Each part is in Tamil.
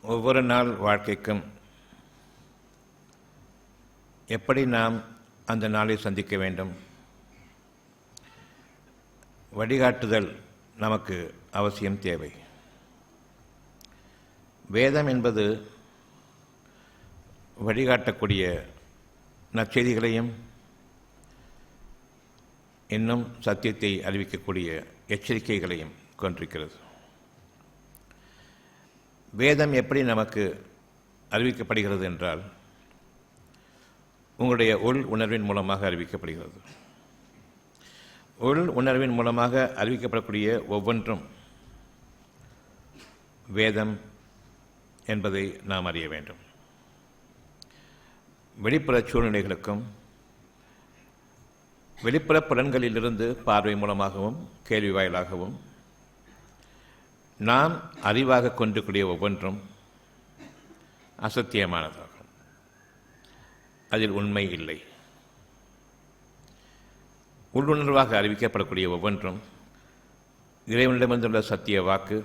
ஒவ்வொரு நாள் வாழ்க்கைக்கும் எப்படி நாம் அந்த நாளை சந்திக்க வேண்டும், வழிகாட்டுதல் நமக்கு அவசியம் தேவை. வேதம் என்பது வழிகாட்டக்கூடிய நற்செய்திகளையும் இன்னும் சத்தியத்தை அறிவிக்கக்கூடிய எச்சரிக்கைகளையும் கொண்டிருக்கிறது. வேதம் எப்படி நமக்கு அறிவிக்கப்படுகிறது என்றால், உங்களுடைய உள் உணர்வின் மூலமாக அறிவிக்கப்படுகிறது. உள் உணர்வின் மூலமாக அறிவிக்கப்படக்கூடிய ஒவ்வொன்றும் வேதம் என்பதை நாம் அறிய வேண்டும். வெளிப்புற சூழ்நிலைகளுக்கும் வெளிப்புற புலன்களிலிருந்து பார்வை மூலமாகவும் கேள்வி வாயிலாகவும் நாம் அறிவாக கொண்டிருக்கூடிய ஒவ்வொன்றும் அசத்தியமானதாகும். அதில் உண்மை இல்லை. உள்ளுணர்வாக அறிவிக்கப்படக்கூடிய ஒவ்வொன்றும் இறைவனிடமிருந்துள்ள சத்திய வாக்கு,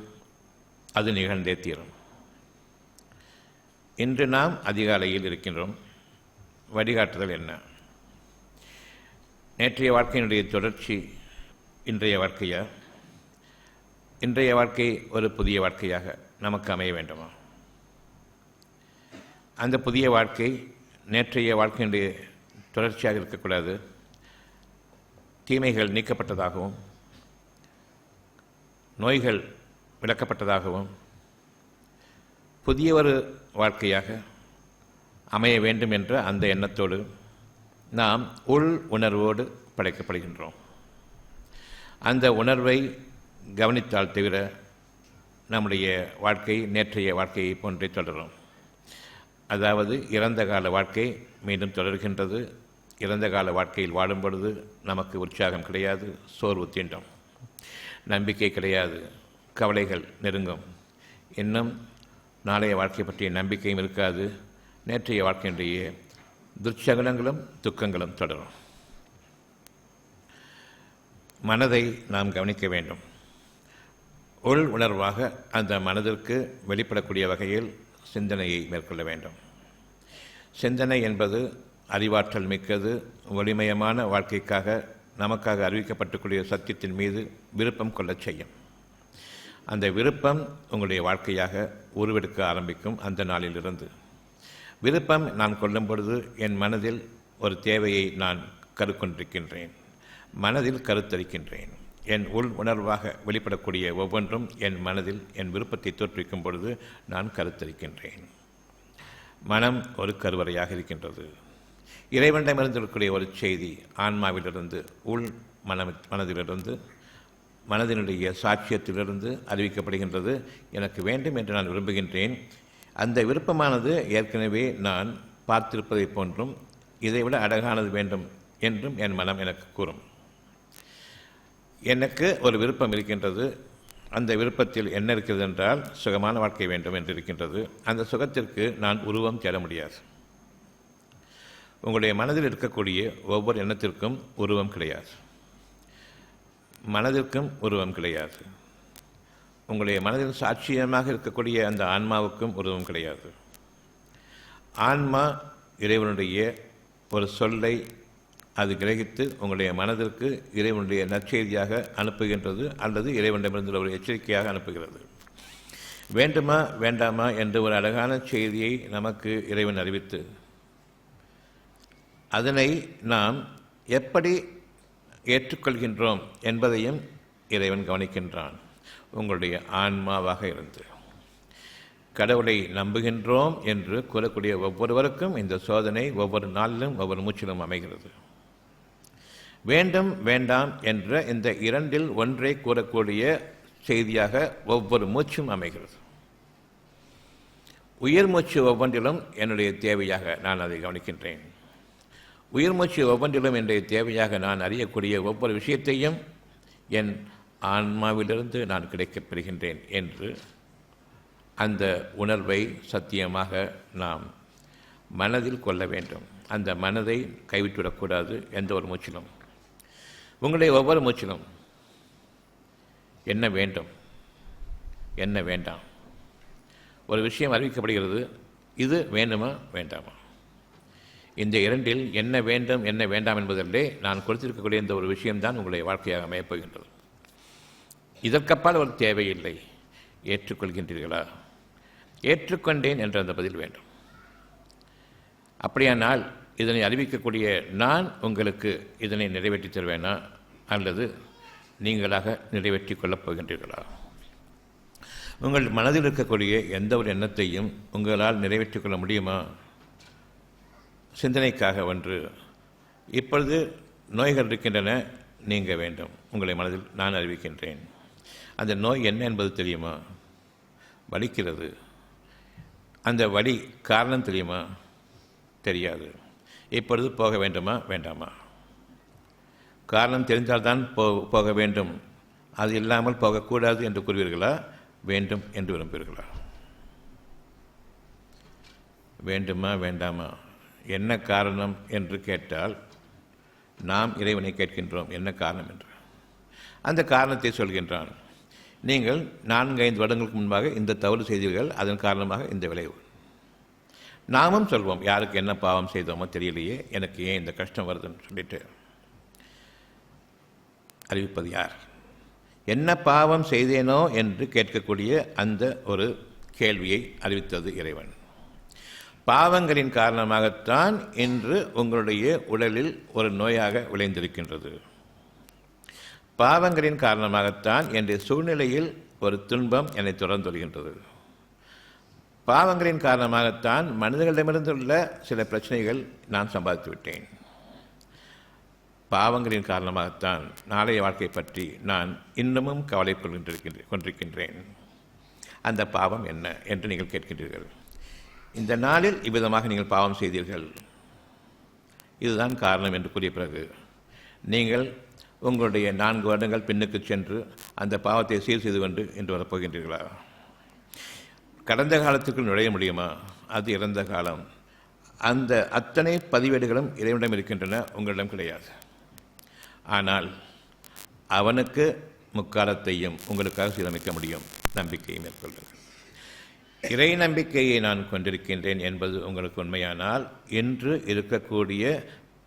அது நிகழ்ந்தே தீரும். இன்று நாம் அதிகாலையில் இருக்கின்றோம். வழிகாட்டுதல் என்ன? நேற்றைய வாழ்க்கையினுடைய தொடர்ச்சி இன்றைய வாழ்க்கையா? இன்றைய வாழ்க்கை ஒரு புதிய வாழ்க்கையாக நமக்கு அமைய வேண்டுமா? அந்த புதிய வாழ்க்கை நேற்றைய வாழ்க்கையினுடைய தொடர்ச்சியாக இருக்கக்கூடாது. தீமைகள் நீக்கப்பட்டதாகவும் நோய்கள் விளக்கப்பட்டதாகவும் புதிய ஒரு வாழ்க்கையாக அமைய வேண்டும் என்ற அந்த எண்ணத்தோடு நாம் உள் உணர்வோடு படைக்கப்படுகின்றோம். அந்த உணர்வை கவனித்தால் தவிர நம்முடைய வாழ்க்கை நேற்றைய வாழ்க்கையை போன்றே தொடரும். அதாவது இறந்த கால வாழ்க்கை மீண்டும் தொடர்கின்றது. இறந்த கால வாழ்க்கையில் வாடும் பொழுது நமக்கு உற்சாகம் கிடையாது, சோர்வு தீண்டும், நம்பிக்கை கிடையாது, கவலைகள் நெருங்கும். இன்னும் நாளைய வாழ்க்கை பற்றிய நம்பிக்கையும் இருக்காது. நேற்றைய வாழ்க்கையினுடைய துர்ச்சகனங்களும் துக்கங்களும் தொடரும். மனதை நாம் கவனிக்க வேண்டும். உள் உணர்வாக அந்த மனதிற்கு வெளிப்படக்கூடிய வகையில் சிந்தனையை மேற்கொள்ள வேண்டும். சிந்தனை என்பது அறிவாற்றல் மிக்கது. ஒளிமயமான வாழ்க்கைக்காக நமக்காக அறிவிக்கப்பட்டுக்கூடிய சத்தியத்தின் மீது விருப்பம் கொள்ளச் செய்யும். அந்த விருப்பம் உங்களுடைய வாழ்க்கையாக உருவெடுக்க ஆரம்பிக்கும். அந்த நாளிலிருந்து விருப்பம் நான் கொள்ளும் பொழுது என் மனதில் ஒரு தேவையை நான் கருக்கொண்டிருக்கின்றேன், மனதில் கருத்தரிக்கின்றேன். என் உள் உணர்வாக வெளிப்படக்கூடிய ஒவ்வொன்றும் என் மனதில் என் விருப்பத்தை தோற்றுவிக்கும் பொழுது நான் கருத்தரிக்கின்றேன். மனம் ஒரு கருவறையாக இருக்கின்றது. இறைவனிடமிருந்திருக்கக்கூடிய ஒரு செய்தி ஆன்மாவிலிருந்து, உள் மனதிலிருந்து, மனதினுடைய சாட்சியத்திலிருந்து அறிவிக்கப்படுகின்றது. எனக்கு வேண்டும் என்று நான் விரும்புகின்றேன். அந்த விருப்பமானது ஏற்கனவே நான் பார்த்திருப்பதை போன்றும் இதைவிட அழகானது வேண்டும் என்றும் என் மனம் எனக்கு கூறும். எனக்கு ஒரு விருப்பம் இருக்கின்றது. அந்த விருப்பத்தில் என்ன இருக்கிறது என்றால், சுகமான வாழ்க்கை வேண்டும் என்று இருக்கின்றது. அந்த சுகத்திற்கு நான் உருவம் தேட முடியாது. உங்களுடைய மனதில் இருக்கக்கூடிய ஒவ்வொரு எண்ணத்திற்கும் உருவம் கிடையாது. மனதிற்கும் உருவம் கிடையாது. உங்களுடைய மனதில் சாட்சியமாக இருக்கக்கூடிய அந்த ஆன்மாவுக்கும் உருவம் கிடையாது. ஆன்மா இறைவனுடைய ஒரு சொல்லை அது கிரகித்து உங்களுடைய மனதிற்கு இறைவனுடைய நற்செய்தியாக அனுப்புகின்றது, அல்லது இறைவனிடமிருந்து ஒரு எச்சரிக்கையாக அனுப்புகிறது. வேண்டுமா வேண்டாமா என்ற ஒரு அழகான செய்தியை நமக்கு இறைவன் அறிவித்து அதனை நாம் எப்படி ஏற்றுக்கொள்கின்றோம் என்பதையும் இறைவன் கவனிக்கின்றான். உங்களுடைய ஆன்மாவாக இருந்து கடவுளை நம்புகின்றோம் என்று கூறக்கூடிய ஒவ்வொருவருக்கும் இந்த சோதனை ஒவ்வொரு நாளிலும் ஒவ்வொரு மூச்சிலும் அமைகிறது. வேண்டும் வேண்டாம் என்ற இந்த இரண்டில் ஒன்றை கூறக்கூடிய செய்தியாக ஒவ்வொரு மூச்சும் அமைகிறது. உயிர் மூச்சு ஒவ்வொன்றிலும் என்னுடைய தேவையாக நான் அதை கவனிக்கின்றேன். உயிர் மூச்சு ஒவ்வொன்றிலும் என்னுடைய தேவையாக நான் அறியக்கூடிய ஒவ்வொரு விஷயத்தையும் என் ஆன்மாவிலிருந்து நான் கிடைக்கப் பெறுகின்றேன் என்று அந்த உணர்வை சத்தியமாக நாம் மனதில் கொள்ள வேண்டும். அந்த மனதை கைவிட்டுவிடக்கூடாது எந்த ஒரு மூச்சிலும். உங்களுடைய ஒவ்வொரு மூச்சிலும் என்ன வேண்டும், என்ன வேண்டாம், ஒரு விஷயம் அறிவிக்கப்படுகிறது, இது வேண்டுமா வேண்டாமா. இந்த இரண்டில் என்ன வேண்டும் என்ன வேண்டாம் என்பதிலே நான் கொடுத்திருக்கக்கூடிய இந்த ஒரு விஷயம்தான் உங்களுடைய வாழ்க்கையாக அமையப்போகின்றது. இதற்கப்பால் ஒரு தேவையில்லை. ஏற்றுக்கொள்கின்றீர்களா? ஏற்றுக்கொண்டேன் என்ற அந்த பதில் வேண்டும். அப்படியானால் இதனை அறிவிக்கக்கூடிய நான் உங்களுக்கு இதனை நிறைவேற்றி தருவேனா, அல்லது நீங்களாக நிறைவேற்றி கொள்ளப் போகின்றீர்களா? உங்கள் மனதில் இருக்கக்கூடிய எந்த ஒரு எண்ணத்தையும் உங்களால் நிறைவேற்றிக் கொள்ள முடியுமா? சிந்தனைக்காக ஒன்று. இப்பொழுது நோய்கள் இருக்கின்றன, நீங்க வேண்டும். உங்களை மனதில் நான் அறிவிக்கின்றேன். அந்த நோய் என்ன என்பது தெரியுமா? வலிக்கிறது. அந்த வலி காரணம் தெரியுமா? தெரியாது. இப்பொழுது போக வேண்டுமா வேண்டாமா? காரணம் தெரிந்தால்தான் போக வேண்டும், அது இல்லாமல் போகக்கூடாது என்று கூறுவீர்களா, வேண்டும் என்று விரும்புவீர்களா? வேண்டுமா வேண்டாமா? என்ன காரணம் என்று கேட்டால் நாம் இறைவனை கேட்கின்றோம், என்ன காரணம் என்று. அந்த காரணத்தை சொல்கின்றான். நீங்கள் 4-5 வருடங்களுக்கு முன்பாக இந்த தவறு செய்தீர்கள், அதன் காரணமாக இந்த விளைவு. நாமும் சொல்வோம், யாருக்கு என்ன பாவம் செய்தோமோ தெரியலையே, எனக்கு ஏன் இந்த கஷ்டம் வருதுன்னு சொல்லிட்டு. அறிவிப்பது யார்? என்ன பாவம் செய்தேனோ என்று கேட்கக்கூடிய அந்த ஒரு கேள்வியை அறிவித்தது இறைவன். பாவங்களின் காரணமாகத்தான் இன்று உங்களுடைய உடலில் ஒரு நோயாக விளைந்திருக்கின்றது. பாவங்களின் காரணமாகத்தான் என்னுடைய சூழ்நிலையில் ஒரு துன்பம் என்னை தொடர்ந்து வருகின்றது. பாவங்களின் காரணமாகத்தான் மனிதர்களிடமிருந்துள்ள சில பிரச்சனைகள் நான் சம்பாதித்து விட்டேன். பாவங்களின் காரணமாகத்தான் நாளைய வாழ்க்கை பற்றி நான் இன்னமும் கவலை கொண்டிருக்கின்றேன். அந்த பாவம் என்ன என்று நீங்கள் கேட்கின்றீர்கள். இந்த நாளில் இவ்விதமாக நீங்கள் பாவம் செய்தீர்கள், இதுதான் காரணம் என்று கூறிய பிறகு நீங்கள் உங்களுடைய 4 வருடங்கள் பின்னுக்கு சென்று அந்த பாவத்தை சீர் செய்து கொண்டு என்று வரப்போகின்றீர்களா? கடந்த காலத்துக்குள் நுழைய முடியுமா? அது இறந்த காலம். அந்த அத்தனை பதிவேடுகளும் இறைவனிடம் இருக்கின்றன, உங்களிடம் கிடையாது. ஆனால் அவனுக்கு முக்காலத்தையும் உங்களுக்காக சீரமைக்க முடியும். நம்பிக்கையை மேற்கொள்ளுங்கள். இறை நம்பிக்கையை நான் கொண்டிருக்கின்றேன் என்பது உங்களுக்கு உண்மையானால், இன்று இருக்கக்கூடிய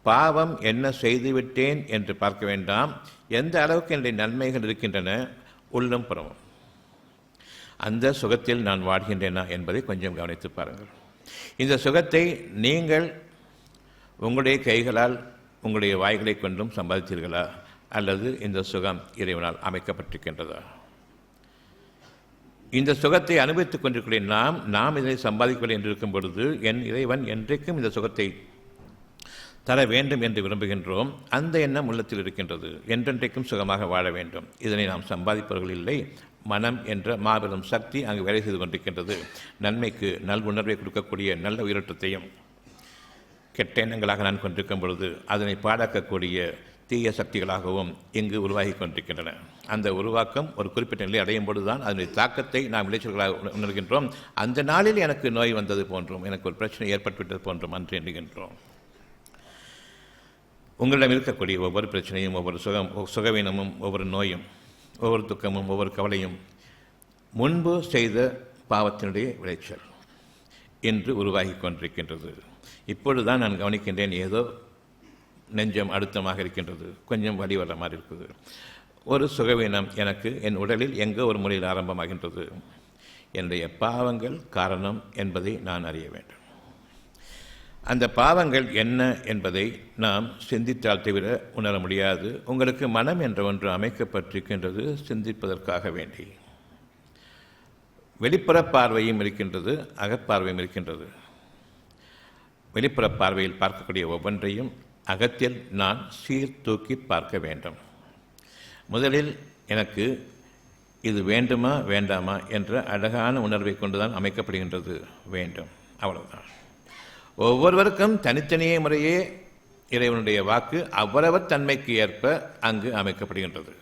பாவம் என்ன செய்துவிட்டேன் என்று பார்க்க வேண்டாம், எந்த அளவுக்கு என்னுடைய நன்மைகள் இருக்கின்றன உள்ளும் புறமும், அந்த சுகத்தில் நான் வாழ்கின்றேனா என்பதை கொஞ்சம் கவனித்து பாருங்கள். இந்த சுகத்தை நீங்கள் உங்களுடைய கைகளால் உங்களுடைய வாய்களை கொண்டும் சம்பாதித்தீர்களா, அல்லது இந்த சுகம் இறைவனால் அமைக்கப்பட்டிருக்கின்றதா? இந்த சுகத்தை அனுபவித்துக் கொண்டிருக்கிற நாம் இதனை சம்பாதிக்கவில்லை என்று இருக்கும் பொழுது, என் இறைவன் என்றைக்கும் இந்த சுகத்தை தர வேண்டும் என்று விரும்புகின்றோம். அந்த எண்ணம் உள்ளத்தில் இருக்கின்றது. என்றென்றைக்கும் சுகமாக வாழ வேண்டும். இதனை நாம் சம்பாதிப்பவர்கள் இல்லை. மனம் என்ற மாபெரும் சக்தி அங்கு வேலை செய்து கொண்டிருக்கின்றது. நன்மைக்கு நல் உணர்வை கொடுக்கக்கூடிய நல்ல உயிரோட்டத்தையும் கெட்ட எண்ணங்களாக நான் கொண்டிருக்கும் பொழுது அதனை பாடாக்கக்கூடிய தீய சக்திகளாகவும் இங்கு உருவாகி கொண்டிருக்கின்றன. அந்த உருவாக்கம் ஒரு குறிப்பிட்ட நிலை அடையும் பொழுதுதான் அதனுடைய தாக்கத்தை நாம் விளைச்சல்களாக உணர்கின்றோம். அந்த நாளில் எனக்கு நோய் வந்தது போன்றும், எனக்கு ஒரு பிரச்சனை ஏற்பட்டுவிட்டது போன்றும் அன்று எண்ணுகின்றோம். உங்களிடம் இருக்கக்கூடிய ஒவ்வொரு பிரச்சனையும், ஒவ்வொரு சுகவீனமும், ஒவ்வொரு நோயும், ஒவ்வொரு துக்கமும், ஒவ்வொரு கவலையும் முன்பு செய்த பாவத்தினுடைய விளைச்சல் இன்று உருவாகி கொண்டிருக்கின்றது. இப்பொழுதுதான் நான் கவனிக்கின்றேன், ஏதோ நெஞ்சம் அழுத்தமாக இருக்கின்றது, கொஞ்சம் வலி வர மாதிரி இருக்குது. ஒரு சுகவீனம் எனக்கு என் உடலில் எங்கோ ஒரு முறையில் ஆரம்பமாகின்றது. என்னுடைய பாவங்கள் காரணம் என்பதை நான் அறிய வேண்டும். அந்த பாவங்கள் என்ன என்பதை நாம் சிந்தித்தால் தவிர உணர முடியாது. உங்களுக்கு மனம் என்ற ஒன்று அமைக்கப்பட்டிருக்கின்றது சிந்திப்பதற்காக வேண்டி. வெளிப்புற பார்வையும் இருக்கின்றது, அகப்பார்வையும் இருக்கின்றது. வெளிப்புற பார்வையில் பார்க்கக்கூடிய ஒவ்வொன்றையும் அகத்தில் நான் சீர்தூக்கி பார்க்க வேண்டும். முதலில் எனக்கு இது வேண்டுமா வேண்டாமா என்ற அழகான உணர்வை கொண்டுதான் அமைக்கப்படுகின்றது. வேண்டும், அவ்வளவுதான். ஒவ்வொருவருக்கும் தனித்தனியே முறையே இறைவனுடைய வாக்கு அவரவர் தன்மைக்கு ஏற்ப அங்கு அமைக்கப்படுகின்றது.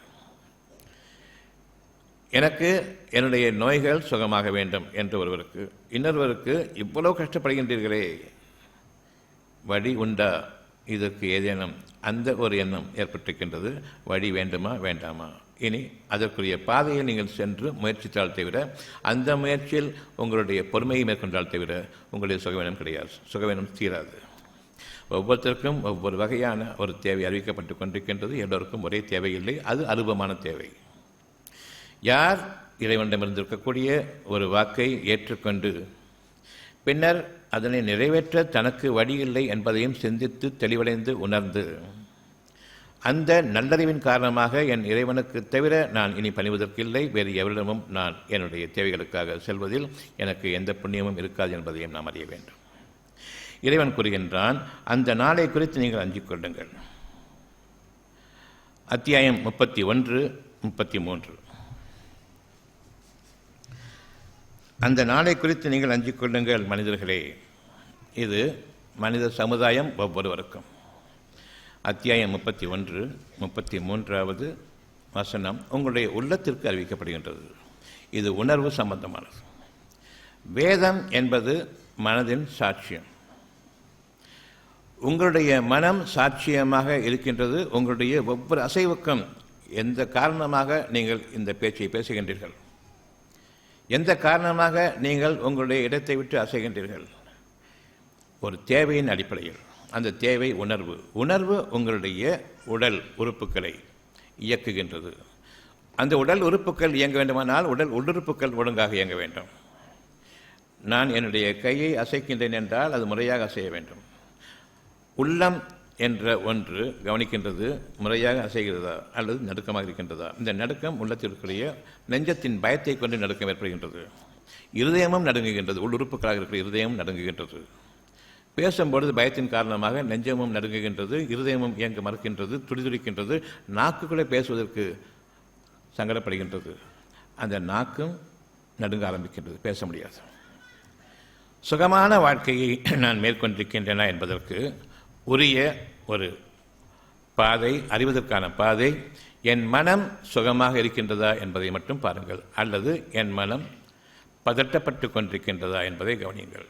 எனக்கு என்னுடைய நோய்கள் சுகமாக வேண்டும் என்று ஒருவருக்கு, இன்னொருவருக்கு இவ்வளவு கஷ்டப்படுகின்றீர்களே, வழி உண்டா, இதற்கு ஏதேனும் அந்த ஒரு எண்ணம் ஏற்பட்டிருக்கின்றது. வழி வேண்டுமா வேண்டாமா, இனி அதற்குரிய பாதையை நீங்கள் சென்று முயற்சித்தால் தவிர, அந்த முயற்சியில் உங்களுடைய பொறுமையை மேற்கொண்டால் தவிர உங்களுடைய சுகவீனம் கிடையாது, சுகவீனம் தீராது. ஒவ்வொருத்தருக்கும் ஒவ்வொரு வகையான ஒரு தேவை அறிவிக்கப்பட்டு கொண்டிருக்கின்றது. எல்லோருக்கும் ஒரே தேவையில்லை, அது அருபமான தேவை. யார் இறைவனிடமிருந்திருக்கக்கூடிய ஒரு வாக்கை ஏற்றுக்கொண்டு பின்னர் அதனை நிறைவேற்ற தனக்கு வழியில்லை என்பதையும் சிந்தித்து தெளிவடைந்து உணர்ந்து அந்த நல்லறிவின் காரணமாக என் இறைவனுக்கு தவிர நான் இனி பணிவதற்கில்லை, வேறு எவரிடமும் நான் என்னுடைய தேவைகளுக்காக செல்வதில் எனக்கு எந்த புண்ணியமும் இருக்காது என்பதையும் நாம் அறிய வேண்டும். இறைவன் கூறுகின்றான், அந்த நாளை குறித்து நீங்கள் அஞ்சிக் கொள்ளுங்கள். அத்தியாயம் 31, 33. அந்த நாளை குறித்து நீங்கள் அஞ்சிக் கொள்ளுங்கள் மனிதர்களே. இது மனித சமுதாயம் ஒவ்வொருவருக்கும். அத்தியாயம் 31, 33வது வசனம் உங்களுடைய உள்ளத்திற்கு அறிவிக்கப்படுகின்றது. இது உணர்வு சம்பந்தமானது. வேதம் என்பது மனதின் சாட்சியம். உங்களுடைய மனம் சாட்சியமாக இருக்கின்றது. உங்களுடைய ஒவ்வொரு அசைவுக்கும் எந்த காரணமாக நீங்கள் இந்த பேச்சை பேசுகின்றீர்கள், எந்த காரணமாக நீங்கள் உங்களுடைய இடத்தை விட்டு அசைகின்றீர்கள், ஒரு தேவையின் அடிப்படையில். அந்த தேவை உணர்வு. உணர்வு உங்களுடைய உடல் உறுப்புகளை இயக்குகின்றது. அந்த உடல் உறுப்புகள் இயங்க வேண்டுமானால் உடல் உள்ளுறுப்புகள் ஒழுங்காக இயங்க வேண்டும். நான் என்னுடைய கையை அசைக்கின்றேன் என்றால் அது முறையாக அசைய வேண்டும். உள்ளம் என்ற ஒன்று கவனிக்கின்றது, முறையாக அசைகிறதா அல்லது நடுக்கமாக இருக்கின்றதா. இந்த நடுக்கம் உள்ளத்திற்குரிய நெஞ்சத்தின் பயத்தை கொண்டு நடுக்கம் ஏற்படுகின்றது. இருதயமும் நடுங்குகின்றது, உள்ளுறுப்புகளாக இருக்கிற இருதயமும் நடுங்குகின்றது. பேசும்பொழுது பயத்தின் காரணமாக நெஞ்சமும் நடுங்குகின்றது, இருதயமும் இயங்க மறுக்கின்றது, துடிதுடிக்கின்றது, நாக்கு கூட பேசுவதற்கு சங்கடப்படுகின்றது. அந்த நாக்கும் நடுங்க ஆரம்பிக்கின்றது, பேச முடியாது. சுகமான வாழ்க்கையை நான் மேற்கொண்டிருக்கின்றன என்பதற்கு உரிய ஒரு பாதை, அறிவதற்கான பாதை, என் மனம் சுகமாக இருக்கின்றதா என்பதை மட்டும் பாருங்கள், அல்லது என் மனம் பதட்டப்பட்டு கொண்டிருக்கின்றதா என்பதை கவனியுங்கள்.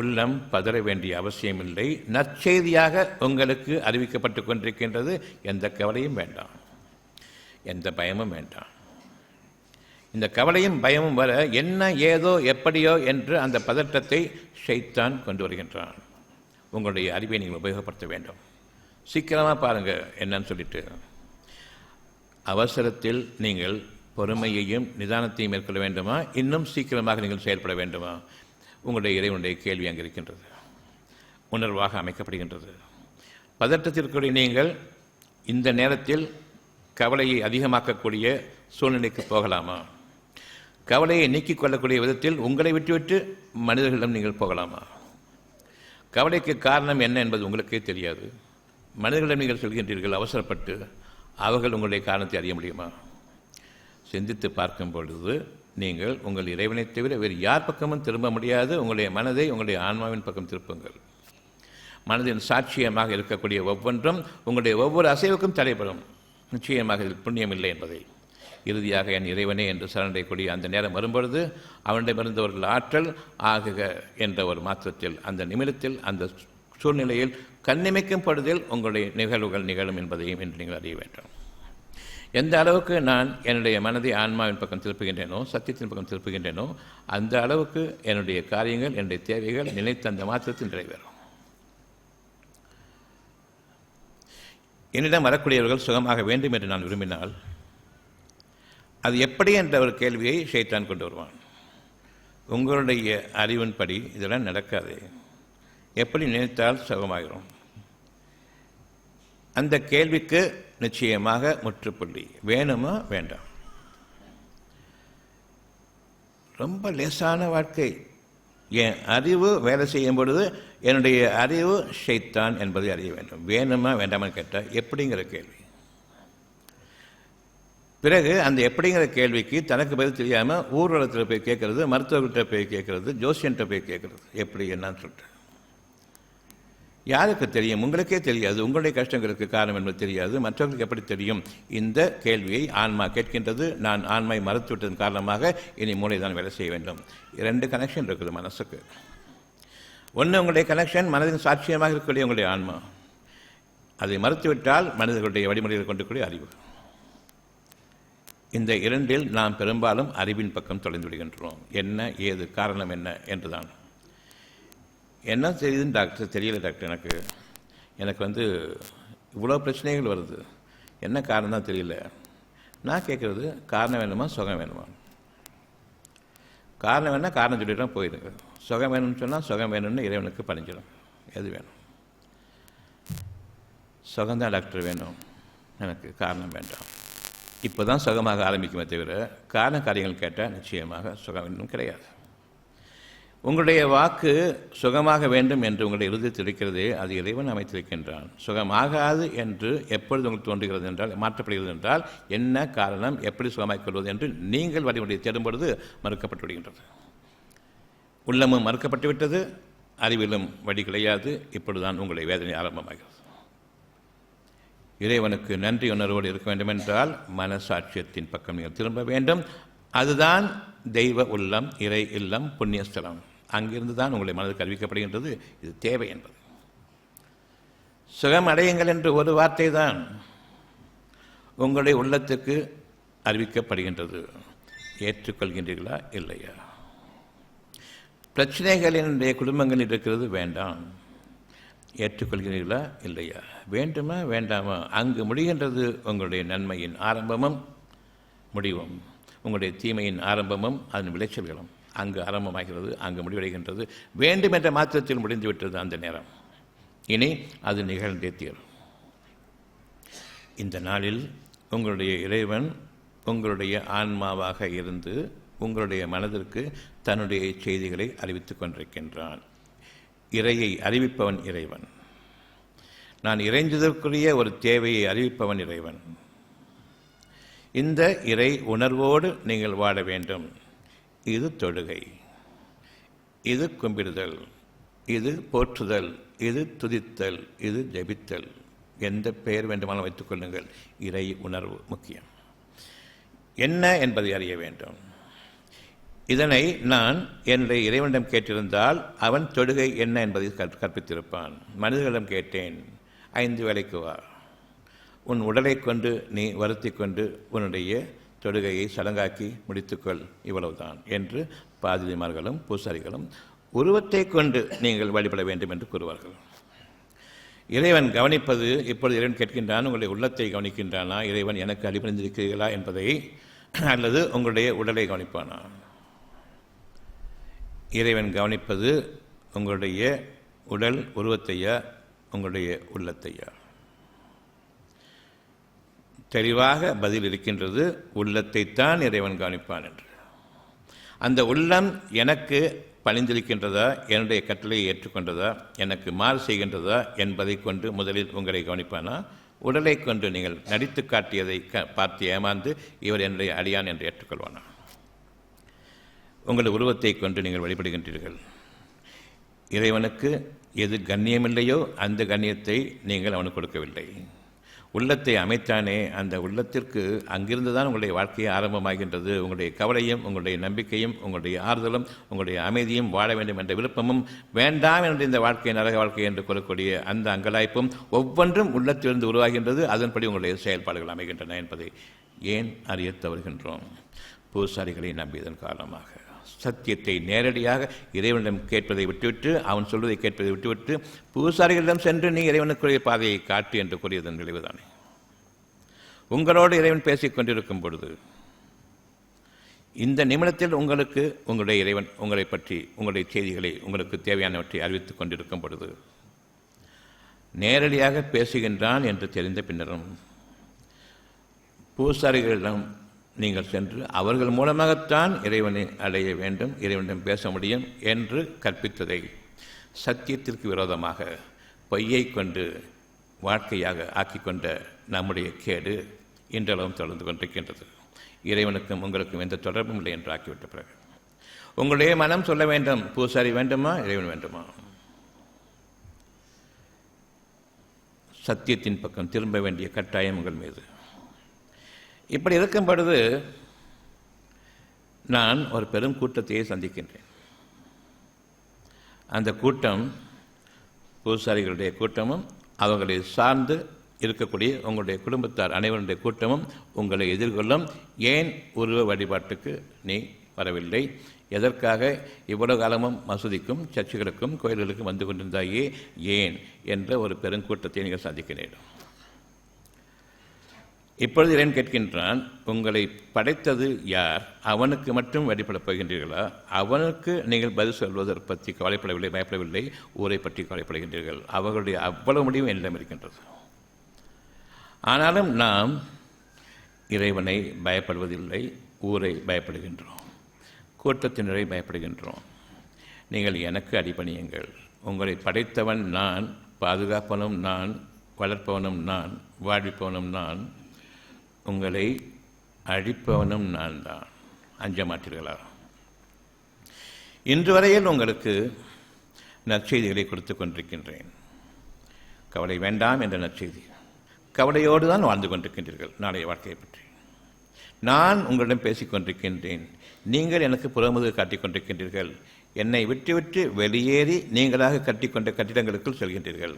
உள்ளம் பதற வேண்டிய அவசியமில்லை. நற்செய்தியாக உங்களுக்கு அறிவிக்கப்பட்டு கொண்டிருக்கின்றது. எந்த கவலையும் வேண்டாம், எந்த பயமும் வேண்டாம். இந்த கவலையும் பயமும் வர என்ன ஏதோ எப்படியோ என்று அந்த பதட்டத்தை ஷைத்தான் கொண்டு வருகின்றான். உங்களுடைய அறிவை நீங்கள் உபயோகப்படுத்த வேண்டும். சீக்கிரமாக பாருங்கள் என்னன்னு சொல்லிட்டு. அவசரத்தில் நீங்கள் பொறுமையையும் நிதானத்தையும் மேற்கொள்ள வேண்டுமா, இன்னும் சீக்கிரமாக நீங்கள் செயல்பட வேண்டுமா? உங்களுடைய இறைவனுடைய கேள்வி அங்கே இருக்கின்றது, உணர்வாக அமைக்கப்படுகின்றது. பதட்டத்திற்குரிய நீங்கள் இந்த நேரத்தில் கவலையை அதிகமாக்கக்கூடிய சூழ்நிலைக்கு போகலாமா? கவலையை நீக்கிக் கொள்ளக்கூடிய விதத்தில் உங்களை விட்டுவிட்டு மனிதர்களிடம் நீங்கள் போகலாமா? கவலைக்கு காரணம் என்ன என்பது உங்களுக்கே தெரியாது. மனிதர்களிடம் நீங்கள் சொல்கின்றீர்கள் அவசரப்பட்டு. அவர்கள் உங்களுடைய காரணத்தை அறிய முடியுமா? சிந்தித்து பார்க்கும் பொழுது நீங்கள் உங்கள் இறைவனை தவிர வேறு யார் பக்கமும் திரும்ப முடியாது. உங்களுடைய மனதை உங்களுடைய ஆன்மாவின் பக்கம் திருப்புங்கள். மனதின் சாட்சியமாக இருக்கக்கூடிய ஒவ்வொன்றும் உங்களுடைய ஒவ்வொரு அசைவுக்கும் தடைபடும். நிச்சயமாக இதில் புண்ணியம் இல்லை என்பதை இறுதியாக என் இறைவனே என்று சரணடையக்கூடிய அந்த நேரம் வரும்பொழுது அவனிடமிருந்தவர்கள் ஆற்றல் ஆகுக என்ற ஒரு மாற்றத்தில், அந்த நிமிடத்தில், அந்த சூழ்நிலையில் கண்ணிமைக்கும் பொழுதில் உங்களுடைய நிகழ்வுகள் நிகழும் என்பதையும் இன்று நீங்கள் அறிய வேண்டும். எந்த அளவுக்கு நான் என்னுடைய மனதை ஆன்மாவின் பக்கம் திருப்புகின்றேனோ, சத்தியத்தின் பக்கம் திருப்புகின்றேனோ, அந்த அளவுக்கு என்னுடைய காரியங்கள், என்னுடைய தேவைகள் நினைத்த அந்த மாற்றத்தில் நிறைவேறும். என்னிடம் வரக்கூடியவர்கள் சுகமாக வேண்டும் என்று நான் விரும்பினால் அது எப்படி என்ற ஒரு கேள்வியை ஷைத்தான் கொண்டு வருவான். உங்களுடைய அறிவின்படி இதெல்லாம் நடக்காது, எப்படி நினைத்தால் சுகமாகிறோம். அந்த கேள்விக்கு நிச்சயமாக முற்றுப்புள்ளி. வேணுமா வேண்டாம். ரொம்ப லேசான வாழ்க்கை. என் அறிவு வேலை செய்யும் பொழுது என்னுடைய அறிவு ஷைத்தான் என்பதை அறிய வேண்டும். வேணுமா வேண்டாமான்னு கேட்டால் எப்படிங்கிற கேள்வி. பிறகு அந்த எப்படிங்கிற கேள்விக்கு தனக்கு பதில் தெரியாமல் ஊர்வலத்தில் போய் கேட்கறது, மருத்துவர்கிட்ட போய் கேட்கறது, ஜோசியன்கிட்ட போய் கேட்கறது, எப்படி என்னன்னு சொல்லிட்டு. யாருக்கு தெரியும்? உங்களுக்கே தெரியாது. உங்களுடைய கஷ்டங்களுக்கு காரணம் என்பது தெரியாது. மற்றவர்களுக்கு எப்படி தெரியும்? இந்த கேள்வியை ஆன்மா கேட்கின்றது. நான் ஆன்மை மறுத்துவிட்டதன் காரணமாக இனி மூளை தான் வேலை செய்ய வேண்டும். 2 கனெக்ஷன் இருக்குது மனசுக்கு. ஒன்று, உங்களுடைய கனெக்ஷன் மனதின் சாட்சியமாக இருக்கக்கூடிய உங்களுடைய ஆன்மா. அதை மறுத்துவிட்டால் மனிதர்களுடைய வழிமுறைகளை கொண்டு கூடிய அறிவு. இந்த இரண்டில் நாம் பெரும்பாலும் அறிவின் பக்கம் தொலைந்து விடுகின்றோம். என்ன ஏது காரணம் என்ன என்றுதான். என்ன தெரியுதுன்னு டாக்டர் தெரியல டாக்டர், எனக்கு இவ்வளோ பிரச்சனைகள் வருது, என்ன காரணம் தான் தெரியல. நான் கேட்குறது, காரணம் வேணுமா சுகம் வேணுமா? காரணம் வேணா காரணம் சொல்லிட்டு போயிடுங்க. சுகம் வேணும்னு சொன்னால் சுகம் வேணும்னு இறைவனுக்கு பணிஞ்சிடும். எது வேணும்? சுகம்தான் டாக்டர் வேணும், எனக்கு காரணம் வேண்டாம். இப்போ தான் சுகமாக ஆரம்பிக்குமே தவிர காரண காரியங்கள் கேட்டால் நிச்சயமாக சுகம் இன்னும் கிடையாது. உங்களுடைய வாக்கு சுகமாக வேண்டும் என்று உங்களுடைய இறுதியில் இருக்கிறதே, அது இறைவன் அமைத்திருக்கின்றான். சுகமாகாது என்று எப்பொழுது உங்களுக்கு தோன்றுகிறது என்றால், மாற்றப்படுகிறது என்றால் என்ன காரணம், எப்படி சுகமாக்கிக் கொள்வது என்று நீங்கள் வழிமுறையை தேடும் பொழுது மறுக்கப்பட்டு விடுகின்றது. உள்ளமும் மறுக்கப்பட்டு விட்டது, அறிவிலும் வழி கிடையாது. இப்பொழுதுதான் உங்களுடைய வேதனை ஆரம்பமாகிறது. இறைவனுக்கு நன்றி உணர்வோடு இருக்க வேண்டுமென்றால் மனசாட்சியத்தின் பக்கம் நீங்கள் திரும்ப வேண்டும். அதுதான் தெய்வ உள்ளம், இறை இல்லம், புண்ணியஸ்தலம். அங்கிருந்து தான் உங்களை மனதுக்கு அறிவிக்கப்படுகின்றது இது தேவை என்பது. சுகம் அடையுங்கள் என்று ஒரு வார்த்தை தான் உங்களுடைய உள்ளத்துக்கு அறிவிக்கப்படுகின்றது. ஏற்றுக்கொள்கின்றீர்களா இல்லையா? பிரச்சனைகள் என்னுடைய குடும்பங்களில் இருக்கிறது, வேண்டாம். ஏற்றுக்கொள்கிறீர்களா இல்லையா? வேண்டுமா வேண்டாமா? அங்கு முடிகின்றது உங்களுடைய நன்மையின் ஆரம்பமும் முடிவும், உங்களுடைய தீமையின் ஆரம்பமும் அதன் விளைச்சல்களும். அங்கு ஆரம்பமாகிறது, அங்கு முடிவடைகின்றது. வேண்டும் என்ற மாத்திரத்தில் முடிந்துவிட்டது அந்த நேரம். இனி அது நிகழ்ந்தே தீரும். இந்த நாளில் உங்களுடைய இறைவன் உங்களுடைய ஆன்மாவாக இருந்து உங்களுடைய மனதிற்கு தன்னுடைய செய்திகளை அறிவித்துக் கொண்டிருக்கின்றான். இறையை அறிவிப்பவன் இறைவன். நான் இறைஞ்சதற்குரிய ஒரு தேவையை அறிவிப்பவன் இறைவன். இந்த இறை உணர்வோடு நீங்கள் வாழ வேண்டும். இது தொழுகை, இது கும்பிடுதல், இது போற்றுதல், இது துதித்தல், இது ஜபித்தல். எந்த பெயர் வேண்டுமானாலும் வைத்துக் கொள்ளுங்கள். இறை உணர்வு முக்கியம். என்ன என்பதை அறிய வேண்டும். இதனை நான் என்னுடைய இறைவனிடம் கேட்டிருந்தால் அவன் தொழுகை என்ன என்பதை கற்பித்திருப்பான். மனிதர்களிடம் கேட்டேன், 5 வேளைக்கு வா, உன் உடலை கொண்டு நீ வருத்தி கொண்டு உன்னுடைய தொழுகையை சடங்காக்கி முடித்துக்கொள், இவ்வளவுதான் என்று பாதிரிமார்களும் பூசாரிகளும் உருவத்தை கொண்டு நீங்கள் வழிபட வேண்டும் என்று கூறுவார்கள். இறைவன் கவனிப்பது, இப்பொழுது இறைவன் கேட்கின்றான், உங்களுடைய உள்ளத்தை கவனிக்கின்றானா, இறைவன் எனக்கு அடிபணிந்திருக்கிறீர்களா என்பதை, அல்லது உங்களுடைய உடலை கவனிப்பானா? இறைவன் கவனிப்பது உங்களுடைய உடல் உருவத்தையா, உங்களுடைய உள்ளத்தையா? தெளிவாக பதில் இருக்கின்றது, உள்ளத்தைத்தான் இறைவன் கவனிப்பான் என்று. அந்த உள்ளம் எனக்கு பணிந்திருக்கின்றதா, என்னுடைய கட்டளையை ஏற்றுக்கொண்டதா, எனக்கு மாறு செய்கின்றதா என்பதை கொண்டு முதலில் உங்களை கவனிப்பானா? உடலை கொண்டு நீங்கள் நடித்து காட்டியதை பார்த்து ஏமாந்து இவர் என்னுடைய அடியான் என்று ஏற்றுக்கொள்வானா? உங்கள் உருவத்தை கொண்டு நீங்கள் வழிபடுகின்றீர்கள். இறைவனுக்கு எது கண்ணியமில்லையோ அந்த கண்ணியத்தை நீங்கள் அவனுக்கு கொடுக்கவில்லை. உள்ளத்தை அமைத்தானே, அந்த உள்ளத்திற்கு அங்கிருந்து தான் உங்களுடைய வாழ்க்கையை ஆரம்பமாகின்றது. உங்களுடைய கவலையும் உங்களுடைய நம்பிக்கையும் உங்களுடைய ஆறுதலும் உங்களுடைய அமைதியும் வாழ வேண்டும் என்ற விருப்பமும், வேண்டாம் என்ற இந்த வாழ்க்கை நரக வாழ்க்கை என்று கூறக்கூடிய அந்த அங்கலாய்ப்பும் ஒவ்வொன்றும் உள்ளத்திலிருந்து உருவாகின்றது. அதன்படி உங்களுடைய செயல்பாடுகள் அமைகின்றன என்பதை ஏன் அறிய தவறுகின்றோம்? பூசாரிகளை நம்பியதன் காரணமாக சத்தியத்தை நேரடியாக இறைவனிடம் கேட்பதை விட்டுவிட்டு, அவன் சொல்வதை கேட்பதை விட்டுவிட்டு, பூசாரிகளிடம் சென்று நீ இறைவனுக்குரிய பாதையை காட்டு என்று கூறியதன் விளைவுதானே. உங்களோடு இறைவன் பேசிக் கொண்டிருக்கும் பொழுது, இந்த நிமிடத்தில் உங்களுக்கு உங்களுடைய இறைவன் உங்களை பற்றி உங்களுடைய செய்திகளை உங்களுக்கு தேவையானவற்றை அறிவித்துக் கொண்டிருக்கும் பொழுது, நேரடியாக பேசுகின்றான் என்று தெரிந்த பின்னரும் பூசாரிகளிடம் நீங்கள் சென்று அவர்கள் மூலமாகத்தான் இறைவனை அடைய வேண்டும், இறைவனிடம் பேச முடியும் என்று கற்பித்ததை சத்தியத்திற்கு விரோதமாக பொய்யை கொண்டு வாழ்க்கையாக ஆக்கிக்கொண்ட நம்முடைய கேடு இன்றளவும் தொடர்ந்து கொண்டிருக்கின்றது. இறைவனுக்கும் உங்களுக்கும் எந்த தொடர்பும் இல்லை என்று ஆக்கிவிட்ட பிறகு உங்களுடைய மனம் சொல்ல வேண்டும், பூசாரி வேண்டுமா, இறைவன் வேண்டுமா? சத்தியத்தின் பக்கம் திரும்ப வேண்டிய கட்டாயம் உங்கள் மீது. இப்படி இருக்கும் பொழுது நான் ஒரு பெரும் கூட்டத்தையே சந்திக்கின்றேன். அந்த கூட்டம் பூசாரிகளுடைய கூட்டமும் அவர்களை சார்ந்து இருக்கக்கூடிய உங்களுடைய குடும்பத்தார் அனைவருடைய கூட்டமும் உங்களை எதிர்கொள்ளும். ஏன் உருவ வழிபாட்டுக்கு நீ வரவில்லை? எதற்காக இவ்வளவு காலமும் மசூதிக்கும் சர்ச்சுகளுக்கும் கோயில்களுக்கும் வந்து கொண்டிருந்தாயே ஏன் என்ற ஒரு பெருங்கூட்டத்தை நீங்கள் சந்திக்க நேரும். இப்பொழுது இறைவன் கேட்கின்றான், உங்களை படைத்தது யார்? அவனுக்கு மட்டும் வழிபடப் போகின்றீர்களா? அவனுக்கு நீங்கள் பதில் சொல்வதை பற்றி கவலைப்படவில்லை, பயப்படவில்லை, ஊரை பற்றி கவலைப்படுகின்றீர்கள். அவர்களுடைய அவ்வளவு முடிவும் என்னிடம் இருக்கின்றது. ஆனாலும் நாம் இறைவனை பயப்படுவதில்லை, ஊரை பயப்படுகின்றோம், கூட்டத்தினரை பயப்படுகின்றோம். நீங்கள் எனக்கு அடிபணியுங்கள். உங்களை படைத்தவன் நான், பாதுகாப்பவனும் நான், வளர்ப்பவனும் நான், வாழ்விப்பவனும் நான், உங்களை அழிப்பவனும் நான் தான். அஞ்ச மாட்டீர்களா? இன்று வரையில் உங்களுக்கு நற்செய்திகளை கொடுத்து கொண்டிருக்கின்றேன். கவலை வேண்டாம் என்ற நற்செய்தி. கவலையோடு தான் வாழ்ந்து கொண்டிருக்கின்றீர்கள் நாளைய வாழ்க்கையை பற்றி. நான் உங்களிடம் பேசிக் கொண்டிருக்கின்றேன், நீங்கள் எனக்கு புறமுது காட்டிக் கொண்டிருக்கின்றீர்கள். என்னை விட்டுவிட்டு வெளியேறி நீங்களாக கட்டிக்கொண்ட கட்டிடங்களுக்குள் செல்கின்றீர்கள்.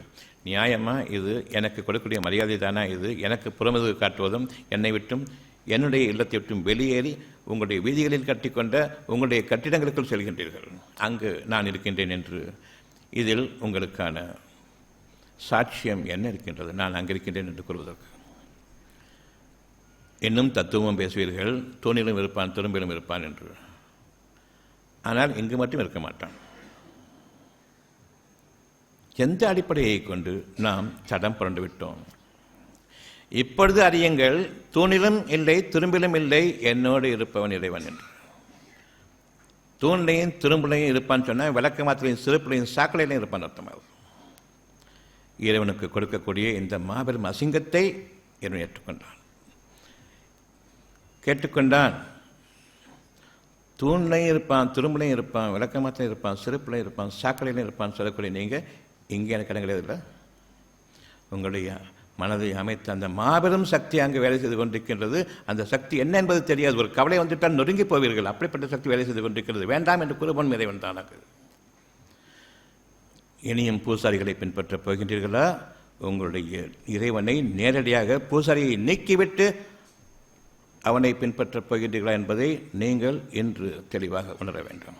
நியாயமா இது? எனக்கு கொடுக்கக்கூடிய மரியாதை தானா இது? எனக்கு புறமுது காட்டுவதும் என்னை விட்டும் என்னுடைய இல்லத்தை விட்டும் வெளியேறி உங்களுடைய வீதிகளில் கட்டிக்கொண்ட உங்களுடைய கட்டிடங்களுக்குள் செல்கின்றீர்கள். அங்கு நான் இருக்கின்றேன் என்று இதில் உங்களுக்கான சாட்சியம் என்ன இருக்கின்றது? நான் அங்கே இருக்கின்றேன் என்று கூறுவதற்கு. இன்னும் தத்துவம் பேசுவீர்கள், தூணிலும் இருப்பான் துரும்பிலும் இருப்பான் என்று. ஆனால் இங்கு மட்டும் இருக்க மாட்டான். எந்த அடிப்படையை கொண்டு நாம் தடம் புரண்டு விட்டோம்? இப்பொழுது அறியுங்கள், தூணிலும் இல்லை துரும்பிலும் இல்லை, என்னோடு இருப்பவன் இறைவன் என்று. தூண்லையும் துரும்புலையும் இருப்பான்னு சொன்னால் விளக்க மாத்திரையும் சிறப்புலையும் சாக்கலையிலையும் இருப்பான் அர்த்தமாகும். இறைவனுக்கு கொடுக்கக்கூடிய இந்த மாபெரும் அசிங்கத்தை இறைவன் ஏற்றுக்கொண்டான், கேட்டுக்கொண்டான். தூண்லையும் இருப்பான், துரும்புலையும் இருப்பான், விளக்க மாத்திரையும் இருப்பான், சிறப்புலையும் இருப்பான், சாக்கலையிலையும் இருப்பான் சொல்லக்கூடிய நீங்கள் இங்கே எனக்கு இடம் கிடையாது இல்லை? உங்களுடைய மனதை அமைத்த அந்த மாபெரும் சக்தி அங்கு வேலை செய்து கொண்டிருக்கின்றது. அந்த சக்தி என்ன என்பது தெரியாது. ஒரு கவலை வந்துவிட்டால் நொறுங்கி போவீர்கள். அப்படிப்பட்ட சக்தி வேலை செய்து கொண்டிருக்கிறது. வேண்டாம் என்று கூறுபவன் இறைவன் தானாக. இனியும் பூசாரிகளை பின்பற்றப் போகின்றீர்களா? உங்களுடைய இறைவனை நேரடியாக பூசாரியை நீக்கிவிட்டு அவனை பின்பற்றப் போகின்றீர்களா என்பதை நீங்கள் இன்று தெளிவாக உணர வேண்டும்.